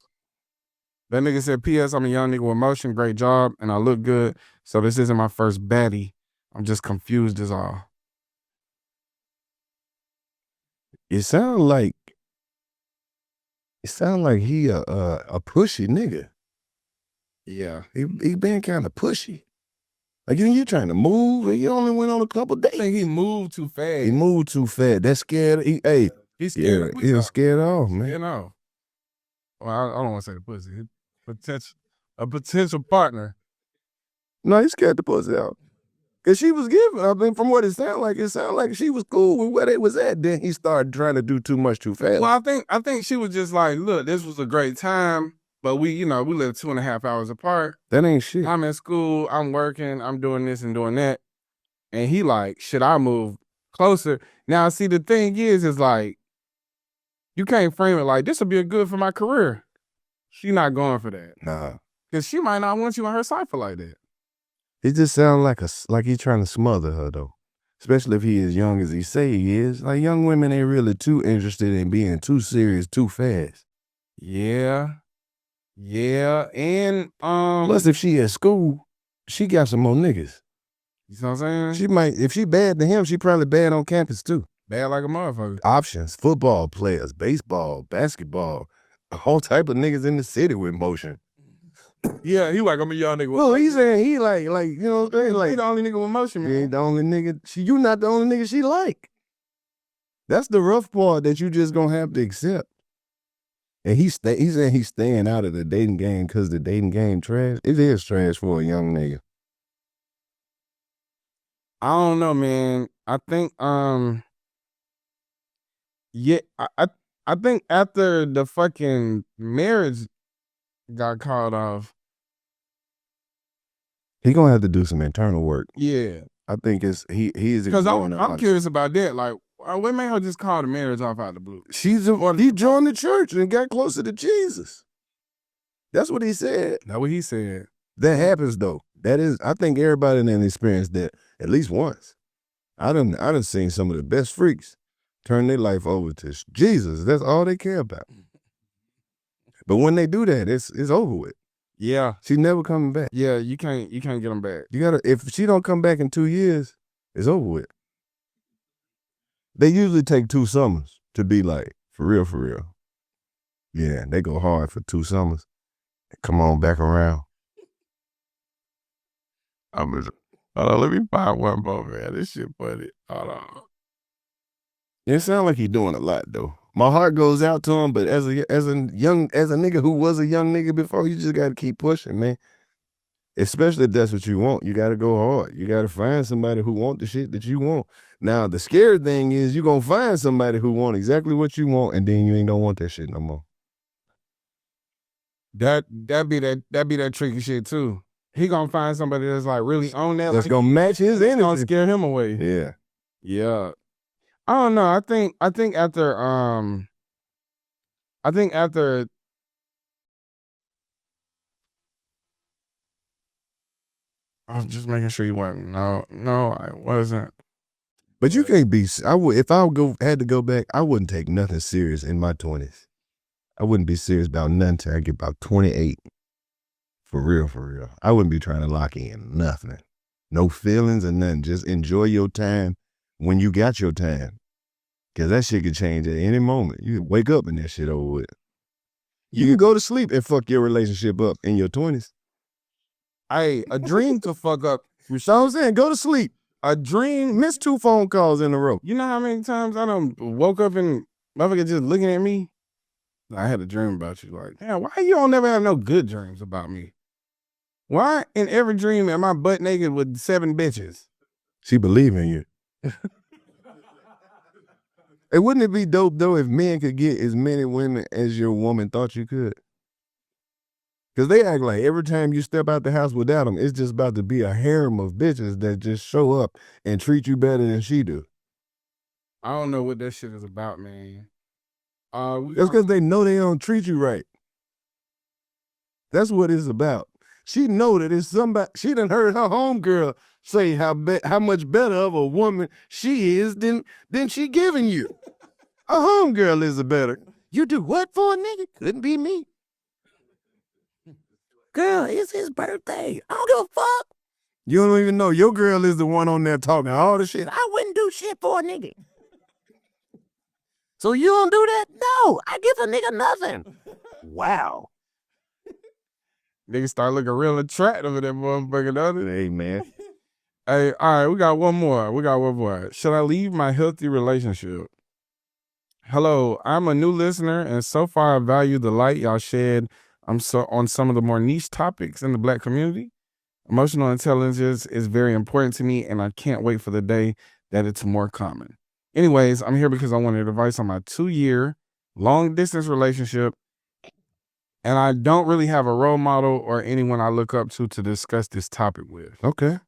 That nigga said, P.S. I'm a young nigga with motion, great job, and I look good, so this isn't my first baddie. I'm just confused as all. It sounds like he a pushy nigga. Yeah. He been kind of pushy. Like you trying to move, and you only went on a couple dates. I think he moved too fast. He moved too fast. That's scared. He's scared. Yeah, he's scared off, man. You know. Well, I don't want to say the pussy. A potential partner. No, he scared the pussy out. Cause she was giving. I mean, from what it sounded like she was cool with where they was at. Then he started trying to do too much too fast. Well, I think she was just like, look, this was a great time, but we live 2.5 hours apart. That ain't shit. I'm in school, I'm working, I'm doing this and doing that. And he like, should I move closer? Now, see, the thing is like, you can't frame it like, this will be good for my career. She not going for that. Nah. Because she might not want you in her cipher like that. It just sounds like he's trying to smother her, though. Especially if he is young as he say he is. Like, young women ain't really too interested in being too serious too fast. Yeah. Yeah. And plus, if she at school, she got some more niggas. You know what I'm saying? She might, if she bad to him, she probably bad on campus too. Bad like a motherfucker. Options, football players, baseball, basketball, a whole type of niggas in the city with motion. Yeah, he like, I'm a young nigga. Well, he's saying he like, you know what I'm saying? Like, he the only nigga with motion, man. He ain't the only nigga. You not the only nigga she like. That's the rough part that you just gonna have to accept. And he said he's staying out of the dating game because the dating game trash. It is trash for a young nigga. I don't know, man. I think yeah, I think after the fucking marriage got called off, He gonna have to do some internal work. Yeah. I think he is Because ignoring I'm curious about that. Like, what made her just call the marriage off out the blue? he joined the church and got closer to Jesus. That's what he said. That's what he said. That happens though. I think everybody done experienced that at least once. I done seen some of the best freaks turn their life over to Jesus. That's all they care about. But when they do that, it's over with. Yeah. She's never coming back. Yeah, you can't get them back. If she don't come back in 2 years, it's over with. They usually take 2 summers to be like, for real, for real. Yeah, they go hard for 2 summers. Come on back around. Hold on, let me find one more, man. This shit funny. Hold on. It sounds like he's doing a lot though. My heart goes out to him, but as a nigga who was a young nigga before, you just gotta keep pushing, man. Especially if that's what you want. You gotta go hard. You gotta find somebody who want the shit that you want. Now the scary thing is you gonna find somebody who want exactly what you want, and then you ain't gonna want that shit no more. That be that tricky shit too. He gonna find somebody that's like really on that. That's gonna match his energy. Gonna scare him away. Yeah. Yeah. I don't know. I think after I'm just making sure you weren't. No, I wasn't. But you can't be. If I had to go back, I wouldn't take nothing serious in my 20s. I wouldn't be serious about nothing till I get about 28. For real, for real. I wouldn't be trying to lock in nothing. No feelings or nothing. Just enjoy your time when you got your time. Because that shit could change at any moment. You can wake up and that shit over with. You can go to sleep and fuck your relationship up in your 20s. Hey, a dream to fuck up. You know what I'm saying? Go to sleep. A dream. Miss 2 phone calls in a row. You know how many times I done woke up and motherfucker just looking at me? I had a dream about you. Like, damn, why you don't never have no good dreams about me? Why in every dream am I butt naked with 7 bitches? She believe in you. Hey, wouldn't it be dope though if men could get as many women as your woman thought you could? Because they act like every time you step out the house without them, it's just about to be a harem of bitches that just show up and treat you better than she do. I don't know what that shit is about, man. That's because they know they don't treat you right. That's what it's about. She know that it's somebody. She done heard her homegirl say how much better of a woman she is than she giving you. A homegirl is a better. You do what for a nigga? Couldn't be me. Girl, it's his birthday. I don't give a fuck. You don't even know your girl is the one on there talking all the shit. I wouldn't do shit for a nigga. So you don't do that? No, I give a nigga nothing. Wow. Niggas start looking real attractive in that motherfucker, don't it? Hey, man. Hey, all right, we got one more. Should I leave my healthy relationship? Hello, I'm a new listener, and so far I value the light y'all shed on some of the more niche topics in the Black community. Emotional intelligence is very important to me, and I can't wait for the day that it's more common. Anyways, I'm here because I wanted advice on my 2-year long-distance relationship, and I don't really have a role model or anyone I look up to discuss this topic with. Okay.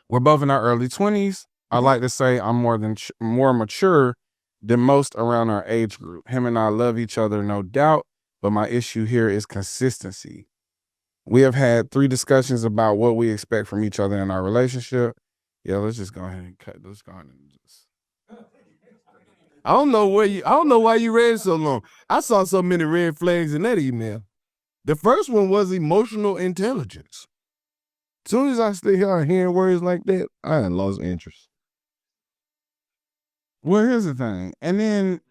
We're both in our early 20s. I like to say I'm more mature than most around our age group. Him and I love each other, no doubt, but my issue here is consistency. We have had 3 discussions about what we expect from each other in our relationship. Yeah, let's just go ahead and cut. Let's go ahead and just. I don't know why you read so long. I saw so many red flags in that email. The first one was emotional intelligence. As soon as I start hearing words like that, I had lost interest. Well, here's the thing. And then,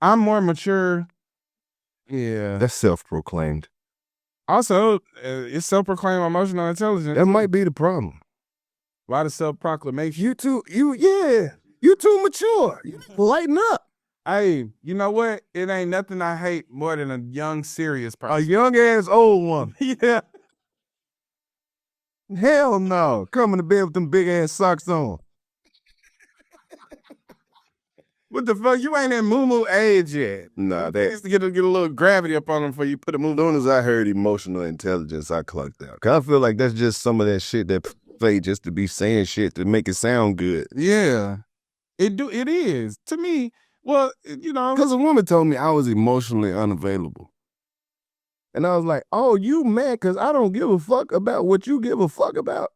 I'm more mature. Yeah. That's self-proclaimed. Also, it's self-proclaimed emotional intelligence. That might be the problem. A lot of self-proclamation. You too mature. You lighten up. Hey, you know what? It ain't nothing I hate more than a young, serious person. A young ass old one. Yeah. Hell no. Coming to bed with them big ass socks on. What the fuck? You ain't in moo age yet. Nah, You that used to get a little gravity up on them before you put a moo. as soon as I heard emotional intelligence, I clucked out. Cause I feel like that's just some of that shit that play just to be saying shit to make it sound good. Yeah, it is to me. Well, you know, Cause a woman told me I was emotionally unavailable. And I was like, oh, you mad cause I don't give a fuck about what you give a fuck about?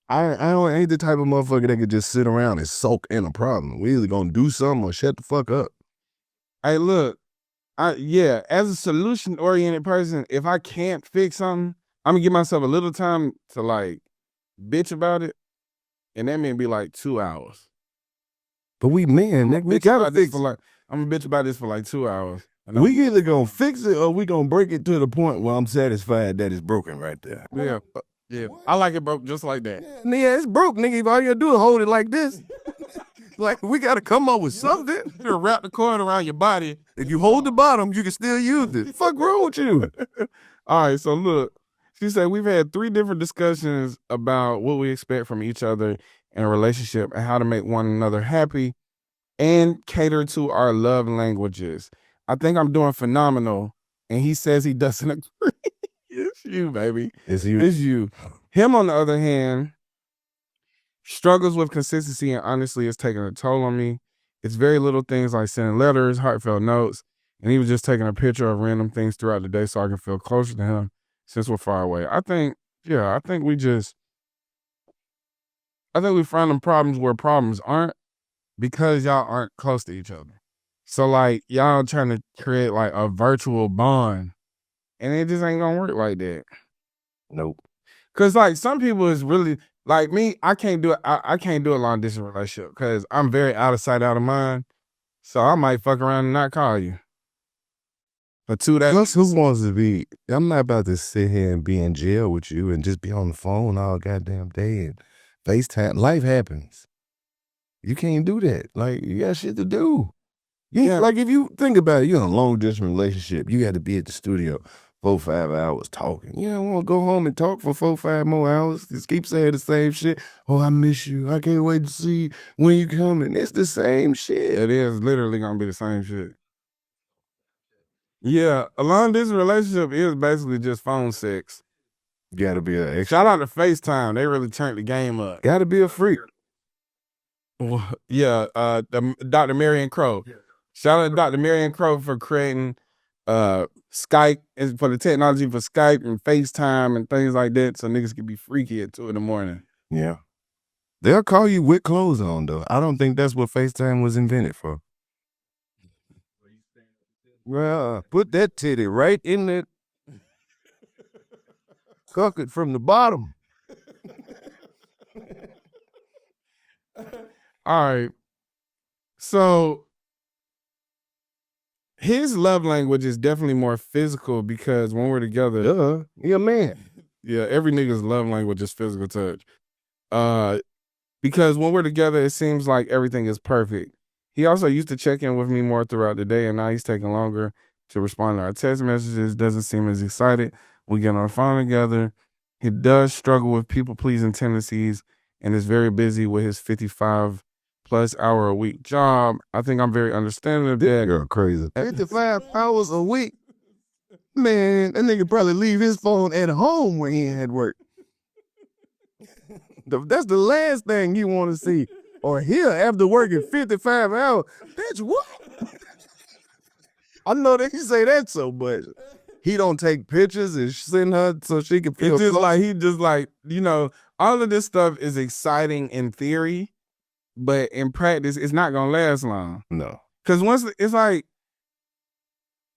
I ain't the type of motherfucker that could just sit around and sulk in a problem. We either gonna do something or shut the fuck up. hey, look, as a solution oriented person, if I can't fix something, I'm gonna give myself a little time to like bitch about it, and that may be like 2 hours. But we men, nigga, we gotta fix it. I'm gonna bitch about this for like 2 hours. We either gonna fix it or we gonna break it to the point where I'm satisfied that it's broken right there. Yeah. I like it broke just like that. Yeah, it's broke, nigga. All you gotta do is hold it like this. Like, we gotta come up with something. You wrap the cord around your body. If you hold the bottom, you can still use it. Fuck wrong with you? All right, so look, she said we've had 3 different discussions about what we expect from each other in a relationship and how to make one another happy and cater to our love languages. I think I'm doing phenomenal, and he says he doesn't agree. It's you, baby. It's you. It's you. Him, on the other hand, struggles with consistency and honestly is taking a toll on me. It's very little things like sending letters, heartfelt notes, and he was just taking a picture of random things throughout the day so I can feel closer to him since we're far away. I think we find them problems where problems aren't because y'all aren't close to each other. So like y'all trying to create like a virtual bond, and it just ain't gonna work like that. Nope. Cause like some people is really like me. I can't do it. I can't do a long distance relationship because I'm very out of sight, out of mind. So I might fuck around and not call you. For 2 days. Plus, who wants to be? I'm not about to sit here and be in jail with you and just be on the phone all goddamn day and FaceTime. Life happens. You can't do that. Like, you got shit to do. Yeah. Like, if you think about it, you're in a long distance relationship. You got to be at the studio 4-5 hours talking. You don't want to go home and talk for 4-5 more hours. Just keep saying the same shit. Oh, I miss you. I can't wait to see when you coming. It's the same shit. It is literally gonna be the same shit. Yeah, a long distance relationship is basically just phone sex. Got to be an extra. Shout out to FaceTime. They really turned the game up. Got to be a freak. Yeah, Dr. Marion Crow. Yeah. Shout out to Dr. Marion Crow for creating Skype, for the technology for Skype and FaceTime and things like that so niggas can be freaky at 2 a.m. Yeah. They'll call you with clothes on, though. I don't think that's what FaceTime was invented for. Well, put that titty right in there. Cook it from the bottom. All right. So his love language is definitely more physical because when we're together, you're a man. Yeah, every nigga's love language is physical touch. Because when we're together, it seems like everything is perfect. He also used to check in with me more throughout the day, and now he's taking longer to respond to our text messages. Doesn't seem as excited. We get on the phone together. He does struggle with people-pleasing tendencies and is very busy with his 55-plus hour a week job. I think I'm very understanding of that. You're crazy. 55 hours a week? Man, that nigga probably leave his phone at home when he ain't at work. That's the last thing you want to see or hear after working 55 hours. Bitch, what? I know they can say that so much. He don't take pictures and send her so she can feel It's just close. like, he just like, you know, all of this stuff is exciting in theory, but in practice, it's not going to last long. No. Because once, it's like,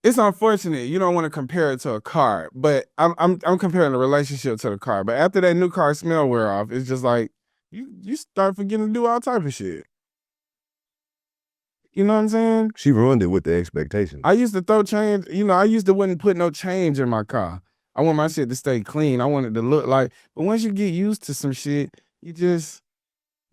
it's unfortunate. You don't want to compare it to a car, but I'm comparing the relationship to the car. But after that new car smell wear off, it's just like, you start forgetting to do all type of shit. You know what I'm saying? She ruined it with the expectations. I used to throw change. You know, I used to wouldn't put no change in my car. I want my shit to stay clean. I want it to look like. But once you get used to some shit, you just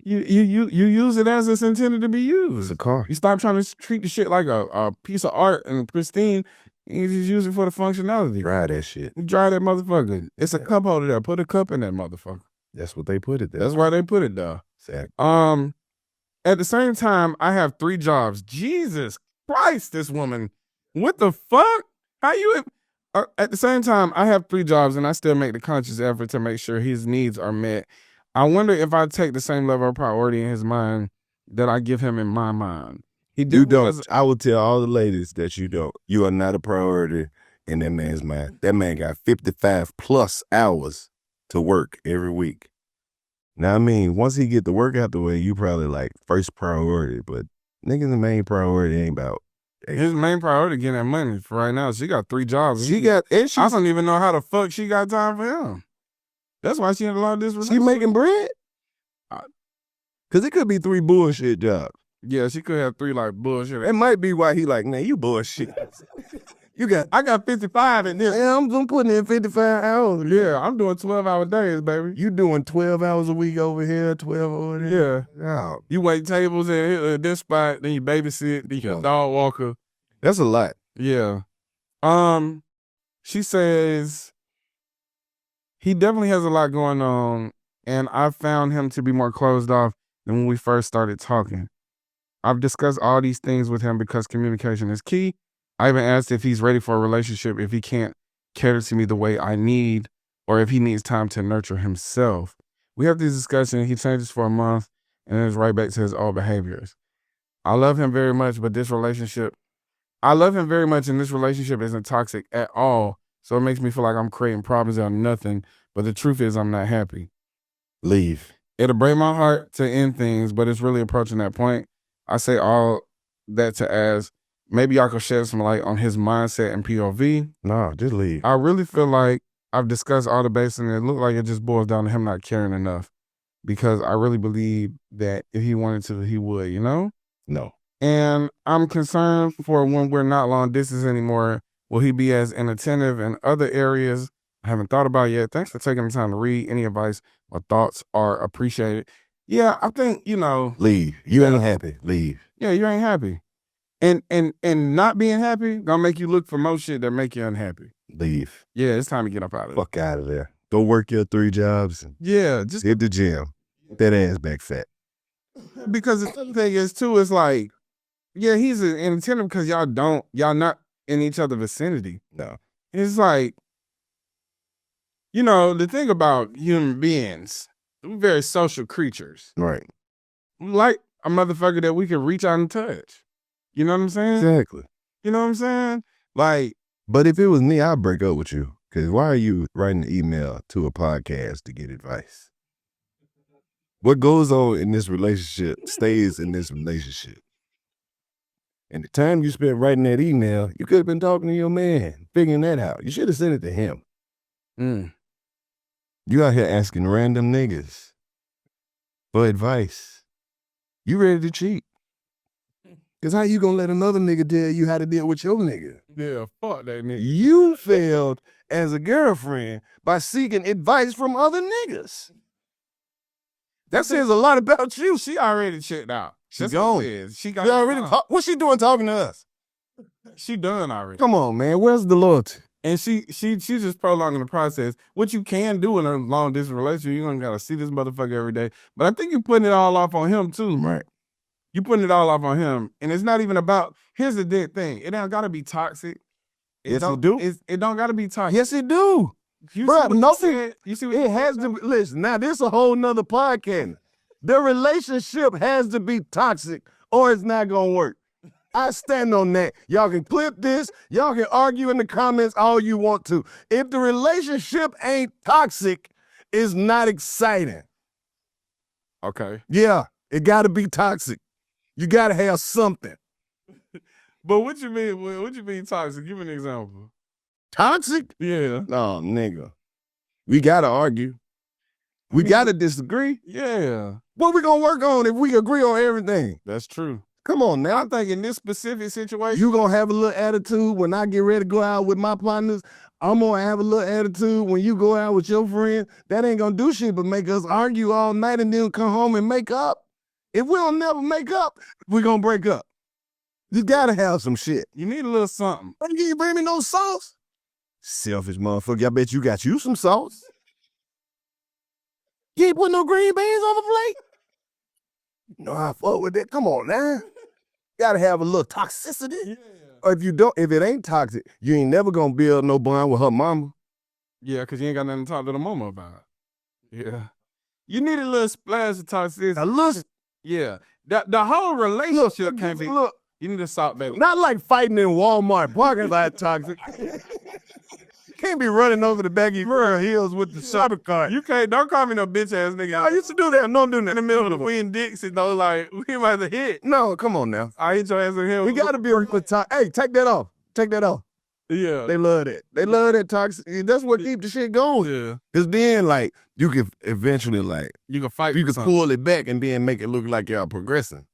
you use it as it's intended to be used. It's a car. You stop trying to treat the shit like a piece of art and pristine. And you just use it for the functionality. Dry that shit. You dry that motherfucker. It's a cup holder there. Put a cup in that motherfucker. That's what they put it there. That's why they put it there. Exactly. At the same time, I have 3 jobs. Jesus Christ, this woman. What the fuck? How you... At the same time, I have 3 jobs and I still make the conscious effort to make sure his needs are met. I wonder if I take the same level of priority in his mind that I give him in my mind. You don't. I will tell all the ladies that you don't. You are not a priority in that man's mind. That man got 55 plus hours to work every week. Now, I mean, once he get the work out the way, you probably like first priority. But niggas, the main priority ain't about. His main priority getting that money for right now. She got 3 jobs. She got, and I don't even know how the fuck she got time for him. That's why she in a lot of this relationship. She making bread? Because it could be 3 bullshit jobs. Yeah, she could have 3 like bullshit. It might be why he like, man, you bullshit. I got 55 in this. Yeah, I'm putting in 55 hours. Yeah, I'm doing 12-hour days, baby. You doing 12 hours a week over here, 12 over there? Yeah. Oh, You wait tables at this spot, then you babysit, then you dog walker. that's a lot. Yeah. She says he definitely has a lot going on, and I found him to be more closed off than when we first started talking. I've discussed all these things with him because communication is key. I even asked if he's ready for a relationship, if he can't cater to me the way I need, or if he needs time to nurture himself. We have this discussion. He changes for a month and then is right back to his old behaviors. I love him very much, but this relationship isn't toxic at all. So it makes me feel like I'm creating problems out of nothing. But the truth is I'm not happy. Leave. It'll break my heart to end things, but it's really approaching that point. I say all that to ask, maybe y'all could shed some light on his mindset and POV. No, just leave. I really feel like I've discussed all the bases and it looked like it just boils down to him not caring enough. Because I really believe that if he wanted to, he would, you know? No. And I'm concerned for when we're not long distance anymore, will he be as inattentive in other areas I haven't thought about yet? Thanks for taking the time to read. Any advice or thoughts are appreciated. Yeah, I think, Leave. You ain't happy. Leave. Yeah, you ain't happy. And not being happy gonna make you look for more shit that make you unhappy. Leave. Yeah, it's time to get up out of there. Fuck out of there. Go work your 3 jobs and Yeah, just hit the gym. Get that ass back fat. because the thing is too, it's like, yeah, he's inattentive because y'all not in each other's vicinity. No. It's like, the thing about human beings, we're very social creatures. Right. We like a motherfucker that we can reach out and touch. You know what I'm saying? Exactly. You know what I'm saying? Like, But if it was me, I'd break up with you. Because why are you writing an email to a podcast to get advice? What goes on in this relationship stays in this relationship. And the time you spent writing that email, you could have been talking to your man, figuring that out. You should have sent it to him. You out here asking random niggas for advice. You ready to cheat. Because how you gonna let another nigga tell you how to deal with your nigga? yeah, fuck that nigga. You failed as a girlfriend by seeking advice from other niggas. That says a lot about you. She already checked out. She That's gone. what it is. She got You already what's she doing talking to us? She done already. Come on, man. Where's the loyalty? And she's just prolonging the process. What you can do in a long distance relationship, you don't gotta see this motherfucker every day. But I think you're putting it all off on him too. Right. You putting it all off on him. And it's not even about, here's the dead thing. It don't gotta be toxic. Yes, it do. It don't gotta be toxic. Yes, it do. You Bruh, see what no, you said? You see what It you has said? to be, listen, now this a whole nother podcast. The relationship has to be toxic or it's not gonna work. I stand on that. Y'all can clip this. Y'all can argue in the comments all you want to. If the relationship ain't toxic, it's not exciting. Okay. Yeah, it gotta be toxic. You gotta have something. But what you mean? What you mean toxic? Give me an example. Toxic? Yeah. No, nigga. We gotta argue. We gotta disagree. Yeah. What we gonna work on if we agree on everything? That's true. Come on now. I think in this specific situation, You gonna have a little attitude when I get ready to go out with my partners. I'm gonna have a little attitude when you go out with your friends. That ain't gonna do shit but make us argue all night and then come home and make up. If we don't never make up, we gonna break up. You gotta have some shit. you need a little something. You bring me no sauce? Selfish motherfucker. I bet you got you some sauce. You ain't put no green beans on the plate? You know, I fuck with that. Come on now. Gotta have a little toxicity. Yeah. Or if it ain't toxic, you ain't never gonna build no bond with her mama. Yeah, because you ain't got nothing to talk to the mama about. Yeah. You need a little splash of toxicity. A little, Yeah. The whole relationship can't be. look, You need to salt baby. not like fighting in Walmart parking lot toxic. Can't be running over the back of your heels with the shopping cart. Don't call me no bitch ass nigga. I used to do that. No, I'm doing that in the middle of we and Dixie though, like we might have hit. No, come on now. I hit your ass in here. We gotta be a good time. Hey, take that off. Take that off. Yeah. They love that. They love that toxic. That's what keep the shit going. Yeah. Cause then like you can eventually like You can fight. you can pull it back and then make it look like y'all progressing.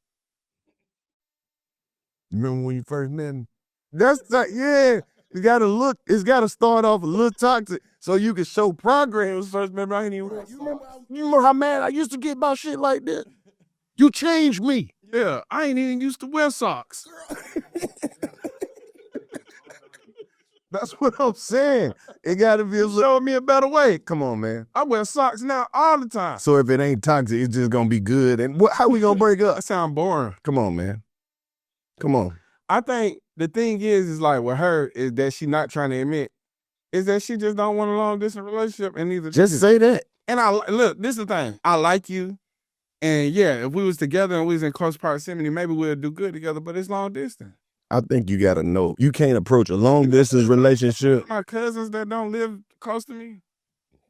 Remember when you first met him? That's like, yeah. It's gotta start off a little toxic so you can show progress. First member I ain't even. You remember how mad I used to get about shit like that? You changed me. Yeah, I ain't even used to wear socks. That's what I'm saying. It gotta be a little. Show me a better way. Come on, man. I wear socks now all the time. So if it ain't toxic, it's just gonna be good. And how we gonna break up? That sound boring. Come on, man. Come on. I think the thing is like with her is that she not trying to admit is that she just don't want a long distance relationship and neither. Just say that. And look, this is the thing. I like you, and yeah, if we was together and we was in close proximity, maybe we'll do good together. But it's long distance. I think you gotta know you can't approach a long distance relationship. My cousins that don't live close to me,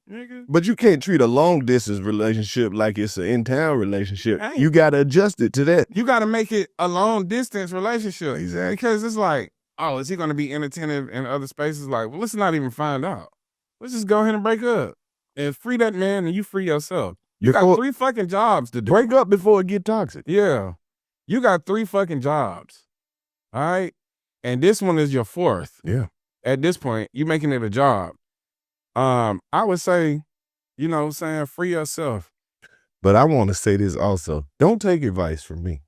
nigga. But you can't treat a long distance relationship like it's an in-town relationship. Ain't. You gotta adjust it to that. You got to make it a long distance relationship. Exactly. Because it's like, oh, is he going to be inattentive in other spaces? Like, well, let's not even find out. Let's just go ahead and break up and free that man and you free yourself. You got 3 fucking jobs to do. Break up before it get toxic. Yeah. You got 3 fucking jobs. All right. And this one is your 4th. Yeah. At this point, you making it a job. I would say, you know what I'm saying, free yourself. But I want to say this also. Don't take advice from me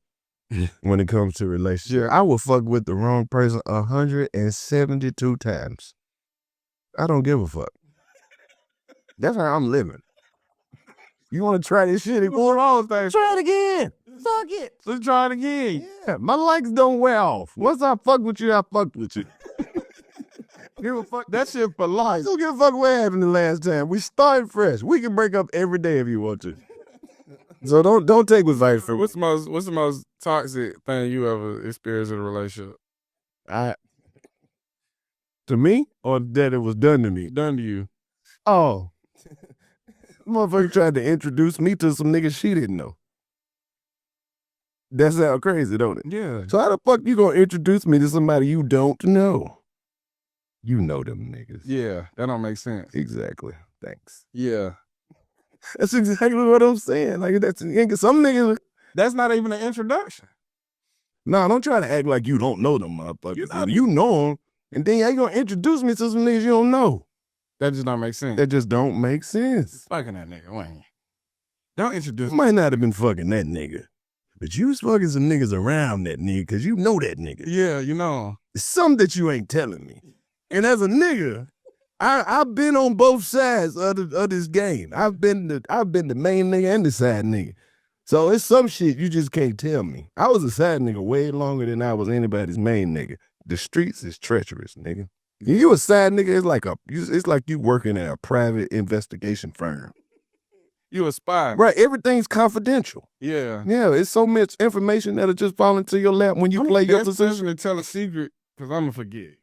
when it comes to relationships. I will fuck with the wrong person 172 times. I don't give a fuck. That's how I'm living. You want to try this shit? Try it again. Fuck it. Let's try it again. Yeah, my likes don't wear off. Once I fuck with you, I fucked with you. Give a fuck. That shit for life. Don't give a fuck what happened the last time. We started fresh. We can break up every day if you want to. So don't take advice from. What's the most toxic thing you ever experienced in a relationship? To me, or that it was done to me? Done to you. Oh. Motherfucker tried to introduce me to some niggas she didn't know. That sound crazy, don't it? Yeah. So how the fuck you gonna introduce me to somebody you don't know? You know them niggas. Yeah, that don't make sense. Exactly. Thanks. Yeah. That's exactly what I'm saying. Like some niggas. That's not even an introduction. Nah, don't try to act like you don't know them motherfuckers. You know them, and then you gonna introduce me to some niggas you don't know. That just don't make sense. That just don't make sense. Fucking that nigga, Wayne. Don't introduce You might not have been fucking that nigga, but you was fucking some niggas around that nigga because you know that nigga. Yeah, you know. It's something that you ain't telling me. And as a nigga, I've been on both sides of this game. I've been the main nigga and the side nigga. So it's some shit you just can't tell me. I was a side nigga way longer than I was anybody's main nigga. The streets is treacherous, nigga. You a side nigga, it's like you working at a private investigation firm. You a spy. Right, everything's confidential. Yeah. Yeah, it's so much information that'll just fall into your lap when you play your position. To tell a secret, because I'm going to forget.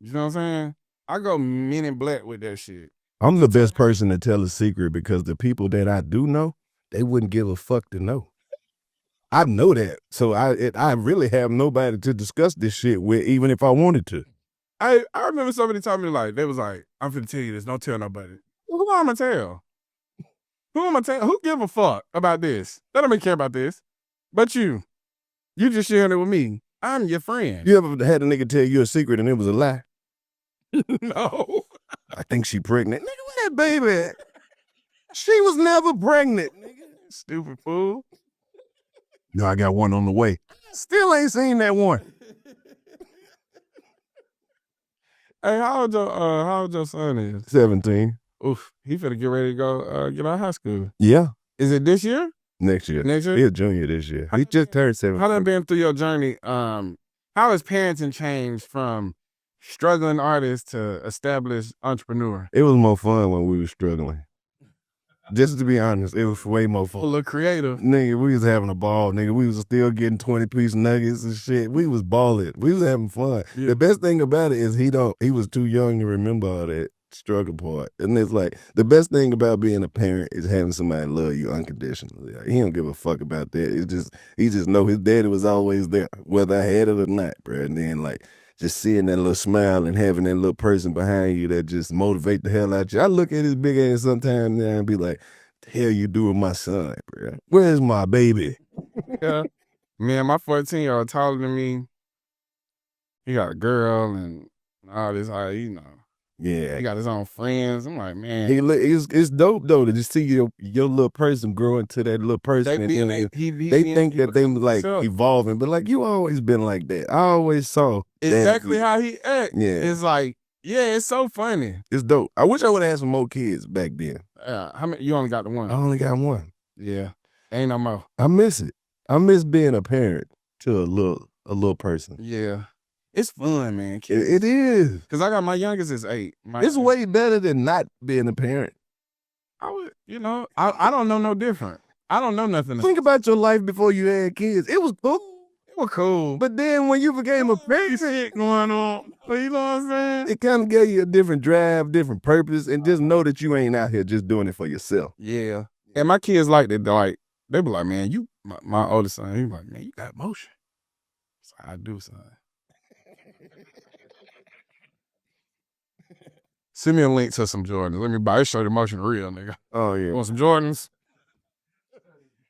You know what I'm saying? I go Men in Black with that shit. I'm the best person to tell a secret because the people that I do know, they wouldn't give a fuck to know. I know that. So I really have nobody to discuss this shit with, even if I wanted to. I remember somebody told me, like, they was like, I'm finna tell you this, don't tell nobody. Well, who am I tell? Who give a fuck about this? They don't even care about this. But you just sharing it with me. I'm your friend. You ever had a nigga tell you a secret and it was a lie? No. I think she pregnant. Nigga, where that baby at? She was never pregnant. Nigga. Stupid fool. No, I got one on the way. Still ain't seen that one. Hey, how old your son is? 17. Oof, he finna get ready to go get out of high school. Yeah. Is it this year? Next year. Next year? He a junior this year. He just turned 17. How done been through your journey? How has parenting changed from struggling artist to established entrepreneur? It was more fun when we were struggling. Just to be honest, it was way more A fun. little creative. Nigga, we was having a ball, nigga. We was still getting 20-piece nuggets and shit. We was balling. We was having fun. Yeah. The best thing about it is he was too young to remember all that struggle part. And it's like, the best thing about being a parent is having somebody love you unconditionally. Like, he don't give a fuck about that. He just know his daddy was always there, whether I had it or not, bro. And then like, just seeing that little smile and having that little person behind you that just motivate the hell out you. I look at his big ass sometimes now and be like, the hell you do with my son, bro? Where's my baby? Yeah. Man, my 14-year-old taller than me. He got a girl and all this, you know. Yeah. He got his own friends. I'm like, man. It's dope though to just see your little person grow into that little person. They think that they like himself. evolving, but like you always been like that. I always saw Exactly that. how he act. Yeah. It's like, yeah, it's so funny. It's dope. I wish I would have had some more kids back then. How many? You only got the one. I only got one. Yeah, ain't no more. I miss it. I miss being a parent to a little person. Yeah, it's fun, man. It is. Cause I got my youngest is 8. It's way better than not being a parent. I would, you know, I don't know no different. I don't know nothing. Think about your life before you had kids. It was cool. It was cool, But then when you became a parent, shit going on. You know what I'm saying? it kind of gave you a different drive, different purpose, and just know that you ain't out here just doing it for yourself. Yeah, and my kids like that. Like they be like, man, you, my oldest son, he be like, man, you got motion. So I do, son. Send me a link to some Jordans. Let me buy. Show the motion real, nigga. Oh, yeah. You want some Jordans?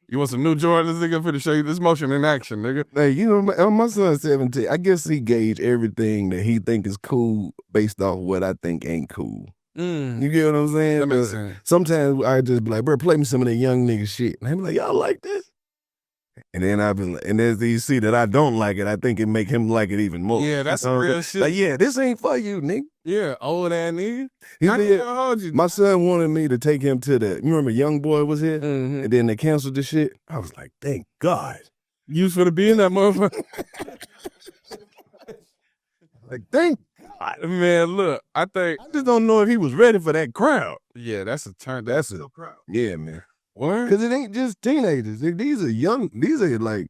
You want some new Jordans, nigga? I'm finna show you this motion in action, nigga. Hey, you know, my son's 17. I guess he gauge everything that he think is cool based off what I think ain't cool. You get what I'm saying? That makes sense. Sometimes I just be like, bro, play me some of that young nigga shit. And they be like, y'all like this? And then I be like, and as you see that I don't like it, I think it make him like it even more. Yeah, that's some real shit. Like, yeah, this ain't for you, nigga. Yeah, old ass nigga. He I did. can't hold you. My son wanted me to take him to you remember Young Boy was here? Mhm. And then they canceled the shit. I was like, thank God. You was finna be in that motherfucker. Like, thank Man, look, I think, I just don't know if he was ready for that crowd. yeah, that's a turn. That's it. crowd. Yeah, man. What? Because it ain't just teenagers. These are like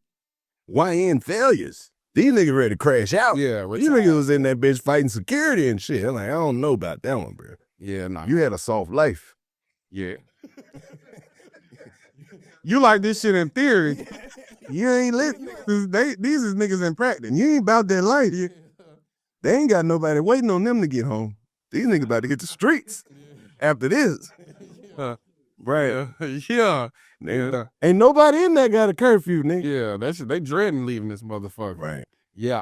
YN failures. These niggas ready to crash out. Yeah, These niggas was in that bitch fighting security and shit. I'm like, I don't know about that one, bro. yeah, nah. You had a soft life. Yeah. You like this shit in theory. You ain't living. These is niggas in practice. You ain't about that life. They ain't got nobody waiting on them to get home. These niggas about to hit the streets after this. Right. Yeah. Yeah. Ain't nobody in there got a curfew, nigga. Yeah, that shit, they dreading leaving this motherfucker. Right. Yeah,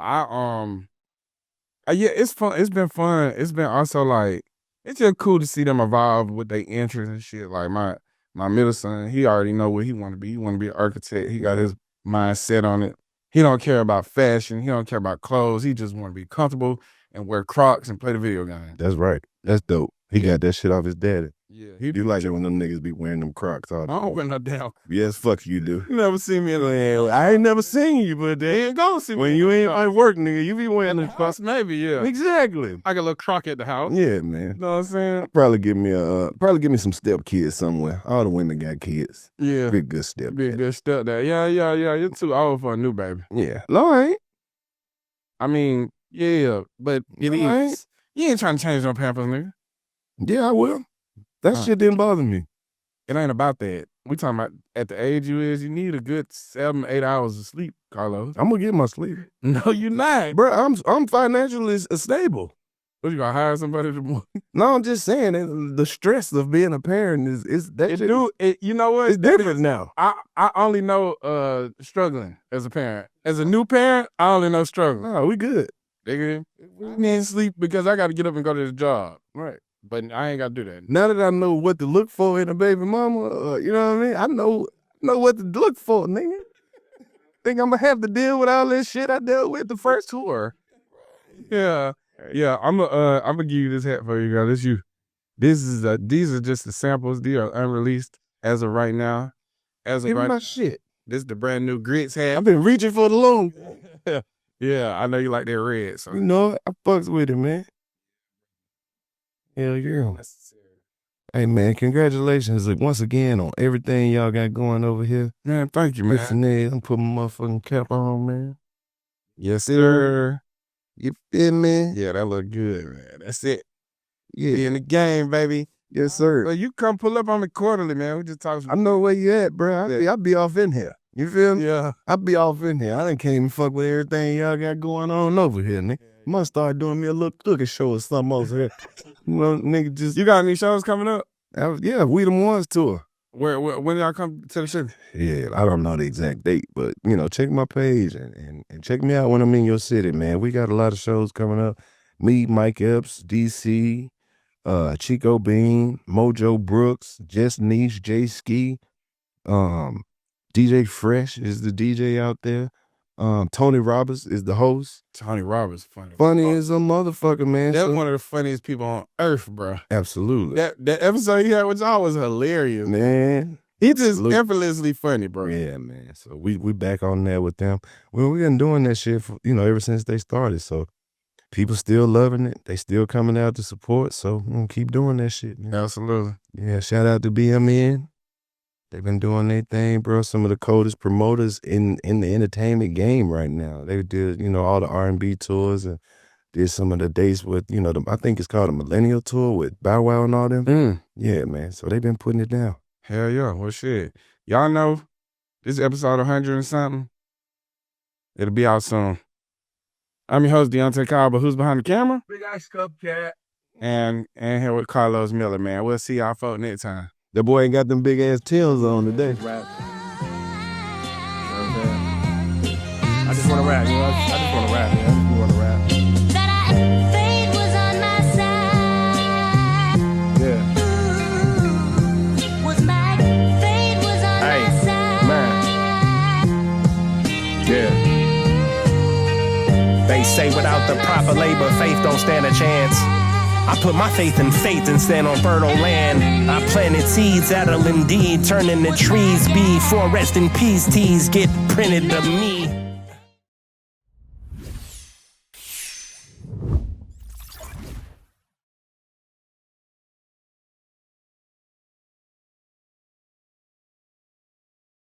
yeah, it's fun. It's been fun. It's been also like, it's just cool to see them evolve with their interests and shit. Like my middle son, he already know what he want to be. He want to be an architect. He got his mind set on it. He don't care about fashion. He don't care about clothes. He just want to be comfortable and wear Crocs and play the video game. That's right. That's dope. He got that shit off his daddy. Yeah, You like it when them niggas be wearing them Crocs all the I time. don't wear no damn. Yes, fuck you do. You never see me in Well, I ain't never seen you, but They ain't gonna see me. when you ain't at work, nigga, you be wearing the Crocs. Maybe, yeah. Exactly. I got a little Croc at the house. Yeah, man. You know what I'm saying? Probably give me some step kids somewhere. All the women got kids. Yeah. Big good step. Be a good step there. Yeah. You're too old for a new baby. Yeah. No, I ain't. I mean, yeah, but it No, I ain't. is. You ain't trying to change no Pampers, nigga. Yeah, I will. That shit didn't bother me. It ain't about that. We talking about at the age you is, you need a good 7-8 hours of sleep, Karlous. I'm gonna get my sleep. No, you not. Bro, I'm financially stable. What, you gonna hire somebody to No, I'm just saying that the stress of being a parent is that shit. you know what? It's different now. I only know struggling as a parent. As a new parent, I only know struggling. No, we good. Nigga, we need sleep because I gotta get up and go to the job. Right. But I ain't gotta do that. Now that I know what to look for in a baby mama, you know what I mean? I know what to look for, nigga. Think I'm gonna have to deal with all this shit I dealt with the first tour. Yeah. I'm gonna give you this hat for you, guys. These are just the samples. These are unreleased as of right now. As of Give me right, my shit. this the brand new grits hat. I've been reaching for the long. Yeah, I know you like that red. So You know, I fucks with it, man. Hell yeah. Hey, man, congratulations once again on everything y'all got going over here. man, thank you, man. Listen, I'm putting my motherfucking cap on, man. Yes, sir. You feel me? Yeah, that look good, man. That's it. Yeah. Be in the game, baby. Yes, sir. Well, you come pull up on me quarterly, man. We just talk. I know where you at, bro. I be off in here. You feel me? Yeah. I be off in here. I done can't even fuck with everything y'all got going on over here, nigga. Must start doing me a little cooking show or something over here. Well, nigga, just You got any shows coming up? yeah, We Them Ones tour. Where when y'all come to the show? Yeah, I don't know the exact date, but you know, check my page and check me out when I'm in your city, man. We got a lot of shows coming up. Me, Mike Epps, DC, Chico Bean, Mojo Brooks, Jess Niche, Jay Ski, DJ Fresh is the DJ out there. Tony Roberts is the host. Tony Roberts, funny. Funny as a motherfucker, man. That's So- one of the funniest people on earth, bro. Absolutely. That episode he had with y'all was hilarious. Man. He just Look- effortlessly funny, bro. Yeah, man. So we back on there with them. Well, we been doing that shit for, ever since they started. So people still loving it. They still coming out to support. So we're gonna keep doing that shit, man. Absolutely. Yeah, shout out to BMN. They've been doing their thing, bro. Some of the coldest promoters in the entertainment game right now. They did, all the R&B tours and did some of the dates with, I think it's called a Millennial Tour with Bow Wow and all them. Yeah, man. So they've been putting it down. Hell yeah. Well, shit. Y'all know this episode 100 and something. It'll be out soon. I'm your host, Deontay Kyle, but who's behind the camera? Big Ice Cup Cat. And here with Karlous Miller, man. We'll see y'all folk next time. That boy ain't got them big ass tails on today. Rap. I just want to rap, I just want to rap, man. I just want to rap. Fate was on my side. Yeah. Was my fate was on Hey, my side. Yeah. They say without the proper labor, faith don't stand a chance. I put my faith in faith and stand on fertile land. I planted seeds that'll indeed turn into trees. Be forest and peace teas get printed to me.